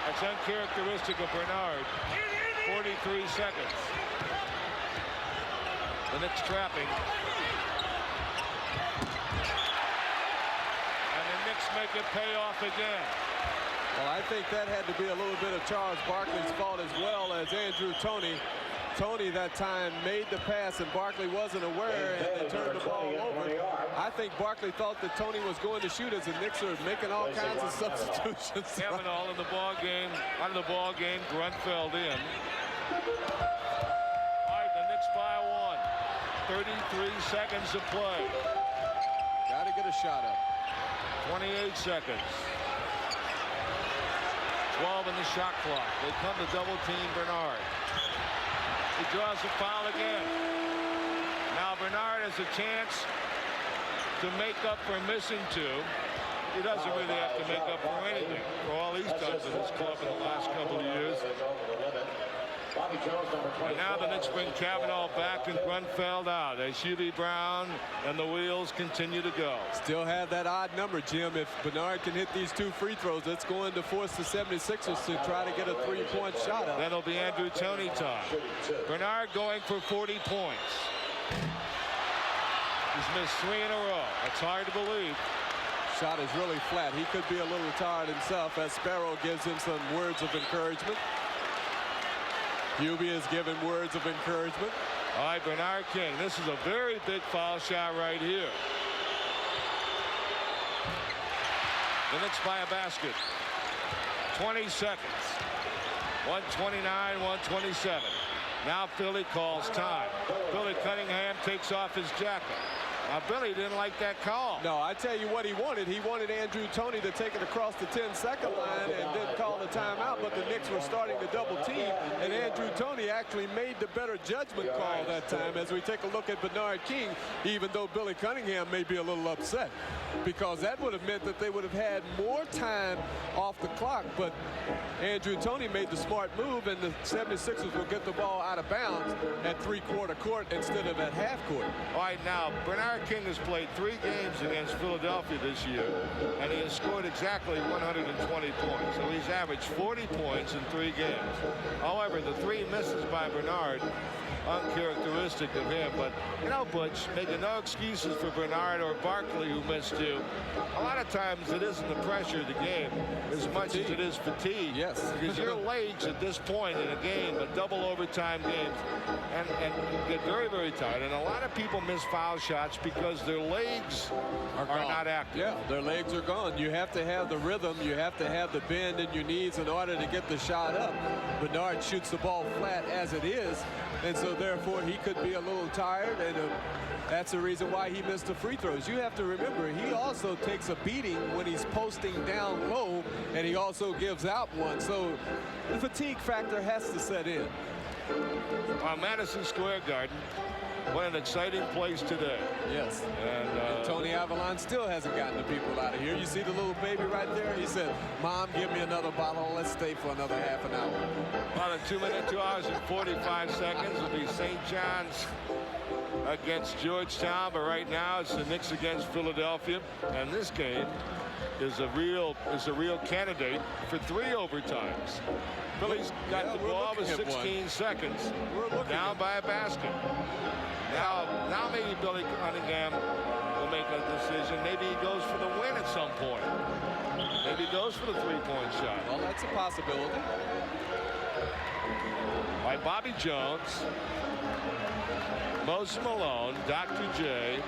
That's uncharacteristic of Bernard. 43 seconds. The Knicks trapping. And the Knicks make it pay off again. Well, I think that had to be a little bit of Charles Barkley's fault, as well as Andrew Toney. Toney that time made the pass, and Barkley wasn't aware, and they turned the ball over. I think Barkley thought that Toney was going to shoot, as the Knicks are making all kinds of substitutions. Kavanaugh in the ball game, out of the ball game. Grunfeld in. All right, the Knicks by 1. 33 seconds to play. Got to get a shot up. 28 seconds. 12 in the shot clock. They come to double team Bernard. He draws a foul again. Now Bernard has a chance to make up for missing 2. he doesn't really have to make up for anything for all he's done for this club in the last couple of years. And now the Knicks bring Kavanaugh back and Grunfeld out as Hubie Brown and the wheels continue to go. Still have that odd number, Jim. If Bernard can hit these 2 free throws, it's going to force the 76ers to try to get a 3-point shot up. That'll be Andrew Toney time. Bernard going for 40 points. He's missed 3 in a row. That's hard to believe. Shot is really flat. He could be a little tired himself as Sparrow gives him some words of encouragement. Hubie is giving words of encouragement. All right, Bernard King. This is a very big foul shot right here. The Knicks by a basket. 20 seconds. 129, 127. Now Philly calls time. Billy Cunningham takes off his jacket. Now, Billy didn't like that call. No, I tell you what he wanted. He wanted Andrew Toney to take it across the 10-second line and didn't call the timeout, but the Knicks were starting to double team, and Andrew Toney actually made the better judgment call that time. As we take a look at Bernard King, even though Billy Cunningham may be a little upset, because that would have meant that they would have had more time off the clock, but Andrew Toney made the smart move, and the 76ers will get the ball out of bounds at 3-quarter court instead of at half court. All right, now, Bernard King has played 3 games against Philadelphia this year, and he has scored exactly 120 points. So he's averaged 40 points in 3 games. However, the 3 misses by Bernard, uncharacteristic of him. But, you know, Butch, making no excuses for Bernard or Barkley, who missed 2. A lot of times it isn't the pressure of the game as much as it is fatigue. Yes. Because your legs at this point in a game, a double overtime game, and get very, very tired. And a lot of people miss foul shots because their legs are not active. Yeah, their legs are gone. You have to have the rhythm. You have to have the bend in your knees in order to get the shot up. Bernard shoots the ball flat as it is, and so therefore he could be a little tired, and that's the reason why he missed the free throws. You have to remember, he also takes a beating when he's posting down low, and he also gives out one. So the fatigue factor has to set in. On Madison Square Garden, what an exciting place today. Yes. And Tony Avalon still hasn't gotten the people out of here. You see the little baby right there? He said, "Mom, give me another bottle. Let's stay for another half an hour." About a 2 hours and 45 seconds will be St. John's against Georgetown, but right now it's the Knicks against Philadelphia, and this game is a real candidate for 3 overtimes. Philly's got the ball with 16 seconds, down by a basket. Now maybe Billy Cunningham will make a decision. Maybe he goes for the win at some point. Maybe he goes for the 3-point shot. Well, that's a possibility. By Bobby Jones, Moses Malone, Dr. J,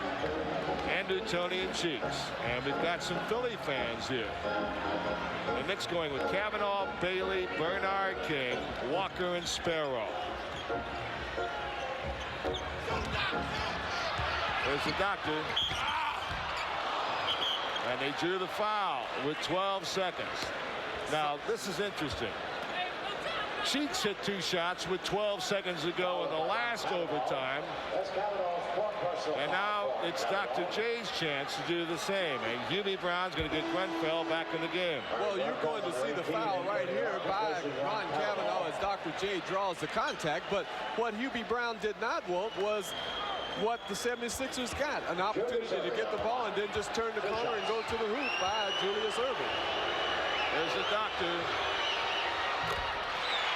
Andrew Toney and Cheeks. And we've got some Philly fans here. The Knicks going with Kavanaugh, Bailey, Bernard King, Walker, and Sparrow. There's the doctor. And they drew the foul with 12 seconds. Now, this is interesting. Cheeks hit 2 shots with 12 seconds to go in the last overtime. And now it's Dr. J's chance to do the same. And Hubie Brown's going to get Grunfeld back in the game. Well, you're going to see the foul right here by Ron Kavanaugh as Dr. J draws the contact. But what Hubie Brown did not want was what the 76ers got, an opportunity to get the ball and then just turn the corner and go to the hoop by Julius Erving. There's the doctor.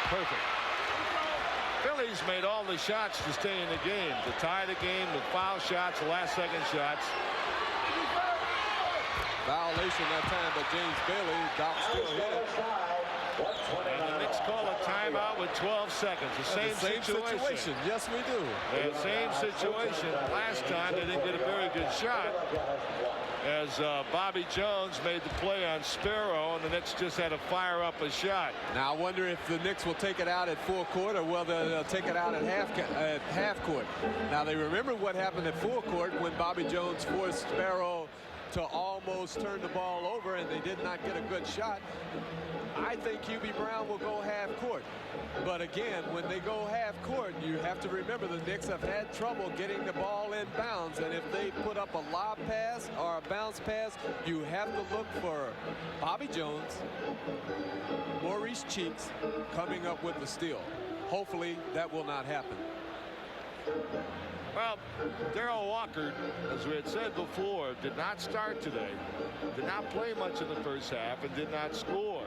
Perfect. Philly's made all the shots to stay in the game, to tie the game with foul shots, last-second shots. Violation that time by James Bailey. Doc still hit it. And the Knicks call a timeout with 12 seconds. The same situation. Yes, we do. The same situation. Last time they didn't get a very good shot as Bobby Jones made the play on Sparrow, and the Knicks just had to fire up a shot. Now I wonder if the Knicks will take it out at full court or whether they'll take it out at half court. Now they remember what happened at full court when Bobby Jones forced Sparrow to almost turn the ball over and they did not get a good shot. I think Hubie Brown will go half court. But again, when they go half court, you have have to remember the Knicks have had trouble getting the ball in bounds, and if they put up a lob pass or a bounce pass, you have to look for Bobby Jones, Maurice Cheeks coming up with the steal. Hopefully that will not happen. Well, Darrell Walker, as we had said before, did not start today, did not play much in the first half, and did not score.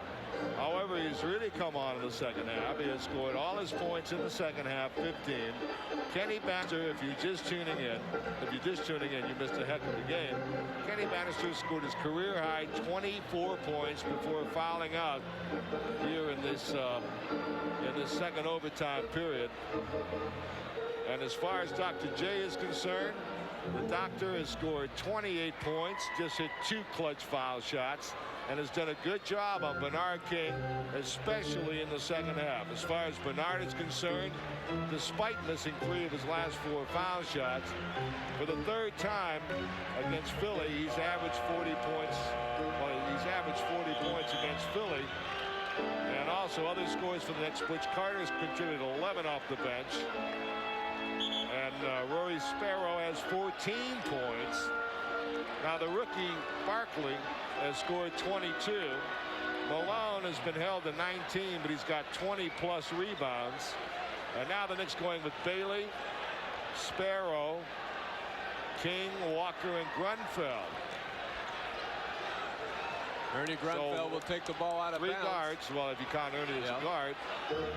However, he's really come on in the second half. He has scored all his points in the second half, 15. Kenny Bannister, if you're just tuning in, you missed a heck of a game. Kenny Bannister scored his career high 24 points before fouling out here in this second overtime period. And as far as Dr. J is concerned, the doctor has scored 28 points, just hit 2 clutch foul shots, and has done a good job on Bernard King, especially in the second half. As far as Bernard is concerned, despite missing 3 of his last 4 foul shots, for the 3rd time against Philly, he's averaged 40 points. Well, he's averaged 40 points against Philly. And also other scores for the Knicks. Butch Carter has contributed 11 off the bench. And Rory Sparrow has 14 points. Now the rookie Barkley has scored 22. Malone has been held to 19, but he's got 20-plus rebounds. And now the Knicks going with Bailey, Sparrow, King, Walker, and Grunfeld. Ernie Grunfeld will take the ball out of bounds. 3 guards. Well, if you count Ernie as a guard.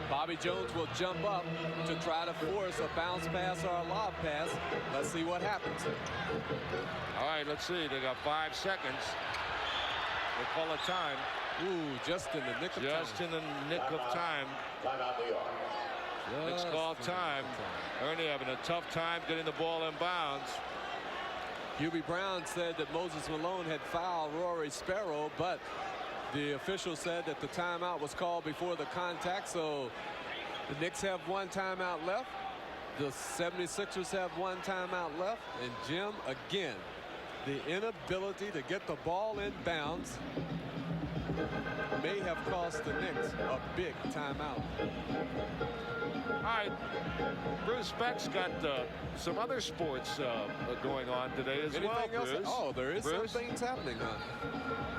Bobby Jones will jump up to try to force a bounce pass or a lob pass. Let's see what happens. All right, let's see. They got 5 seconds. They call it time. Ooh, just in the nick of time. Just in the nick of time. It's called time. Ernie having a tough time getting the ball in bounds. Hubie Brown said that Moses Malone had fouled Rory Sparrow, but the official said that the timeout was called before the contact, so the Knicks have 1 timeout left. The 76ers have 1 timeout left. And Jim, again, the inability to get the ball in bounds may have cost the Knicks a big timeout. All right, Bruce Beck's got some other sports going on today as well, Bruce. Oh, there is some things happening, huh?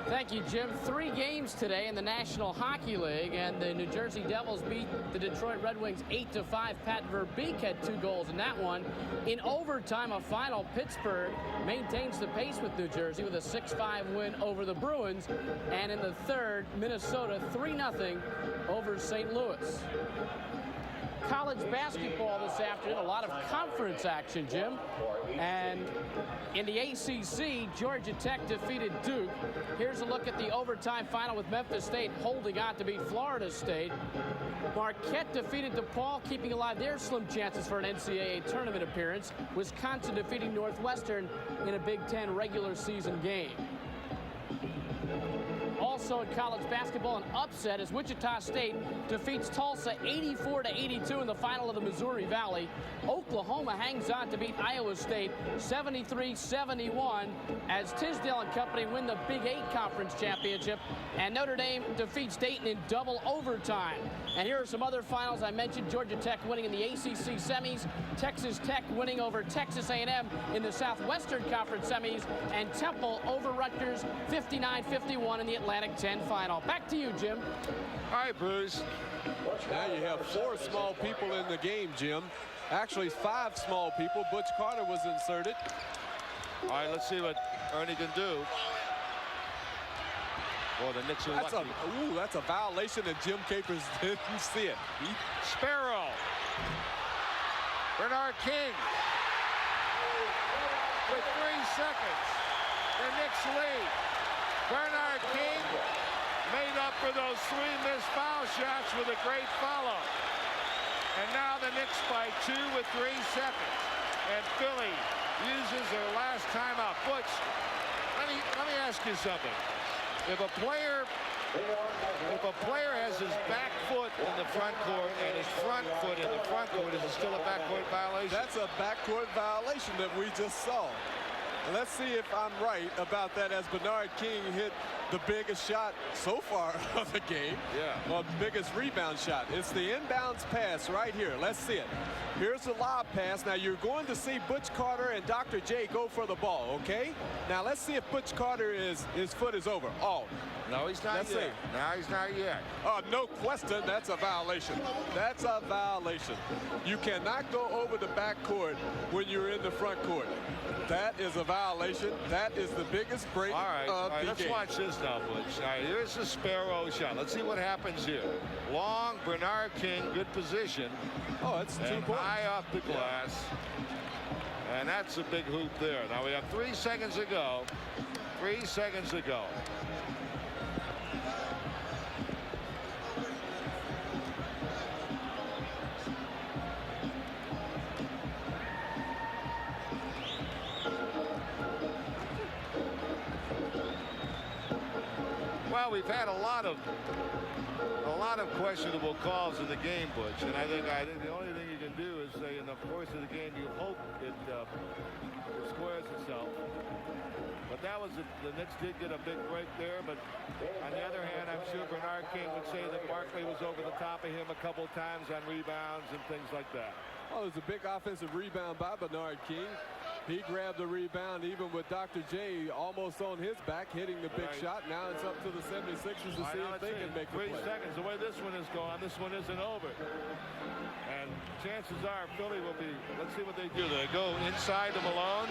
Thank you, Jim. 3 games today in the National Hockey League, and the New Jersey Devils beat the Detroit Red Wings 8-5. Pat Verbeek had 2 goals in that one. In overtime, a final, Pittsburgh maintains the pace with New Jersey with a 6-5 win over the Bruins. And in the 3rd, Minnesota 3-0 over St. Louis. College basketball this afternoon, a lot of conference action, Jim. And in the ACC, Georgia Tech defeated Duke. Here's a look at the overtime final with Memphis State holding on to beat Florida State. Marquette defeated DePaul, keeping alive their slim chances for an NCAA tournament appearance. Wisconsin defeating Northwestern in a Big Ten regular season game. Also in college basketball, an upset as Wichita State defeats Tulsa 84-82 in the final of the Missouri Valley. Oklahoma hangs on to beat Iowa State 73-71 as Tisdale and company win the Big 8 Conference Championship, and Notre Dame defeats Dayton in double overtime. And here are some other finals. I mentioned Georgia Tech winning in the ACC semis, Texas Tech winning over Texas A&M in the Southwestern Conference semis, and Temple over Rutgers 59-51 in the Atlantic 10 final. Back to you, Jim. All right, Bruce. Now you have 4 small people in the game, Jim. Actually, 5 small people. Butch Carter was inserted. All right, let's see what Ernie can do. Boy, the Knicks are lucky. That's a violation, and Jim Capers didn't see it. Sparrow. Bernard King. With 3 seconds, the Knicks lead. Bernard King made up for those 3 missed foul shots with a great follow. And now the Knicks by 2 with 3 seconds. And Philly uses their last timeout. Butch, let me ask you something. If a player has his back foot in the front court and his front foot in the front court, is it still a backcourt violation? That's a backcourt violation that we just saw. Let's see if I'm right about that, as Bernard King hit the biggest shot so far of the game. Yeah. Well, biggest rebound shot. It's the inbounds pass right here. Let's see it. Here's the lob pass. Now you're going to see Butch Carter and Dr. J go for the ball, okay? Now let's see if Butch Carter his foot is over. Oh. No, he's not Let's yet. see. No, he's not yet. No question, that's a violation. That's a violation. You cannot go over the backcourt when you're in the front court. That is a violation. That is the biggest break All right, of the let's game. watch this now, Butch. All right, here's the Sparrow shot. Let's see what happens here. Long, Bernard King, good position. Oh, that's 2 And points. high off the glass. And that's a big hoop there. Now we have 3 seconds to go. 3 seconds to go. Well, we've had a lot of questionable calls in the game, Butch, and I think the only thing you can do is say in the course of the game you hope it squares itself. But that was the Knicks did get a big break there. But on the other hand, I'm sure Bernard King would say that Barkley was over the top of him a couple times on rebounds and things like that. Oh, it was a big offensive rebound by Bernard King. He grabbed the rebound even with Dr. J almost on his back, hitting the big shot. Now it's up to the 76ers to see if they can make the play. 3 seconds. The way this one is going, this one isn't over. And chances are Philly will be, let's see what they do. They go inside to Malone.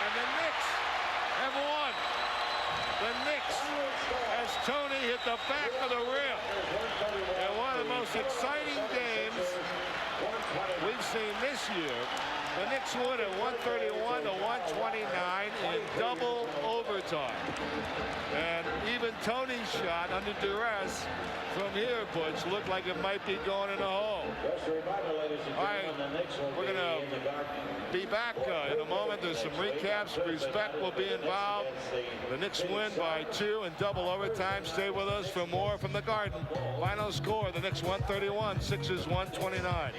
And the Knicks have won. The Knicks, as Tony hit the back of the rim. And one of the most exciting games we've seen this year. The Knicks won at 131 to 129 in double overtime. And even Tony's shot under duress from here, Butch, looked like it might be going in the hole. All right, we're going to be back in a moment. There's some recaps. Bruce Beck will be involved. The Knicks win by 2 in double overtime. Stay with us for more from the Garden. Final score, the Knicks 131, Sixers 129.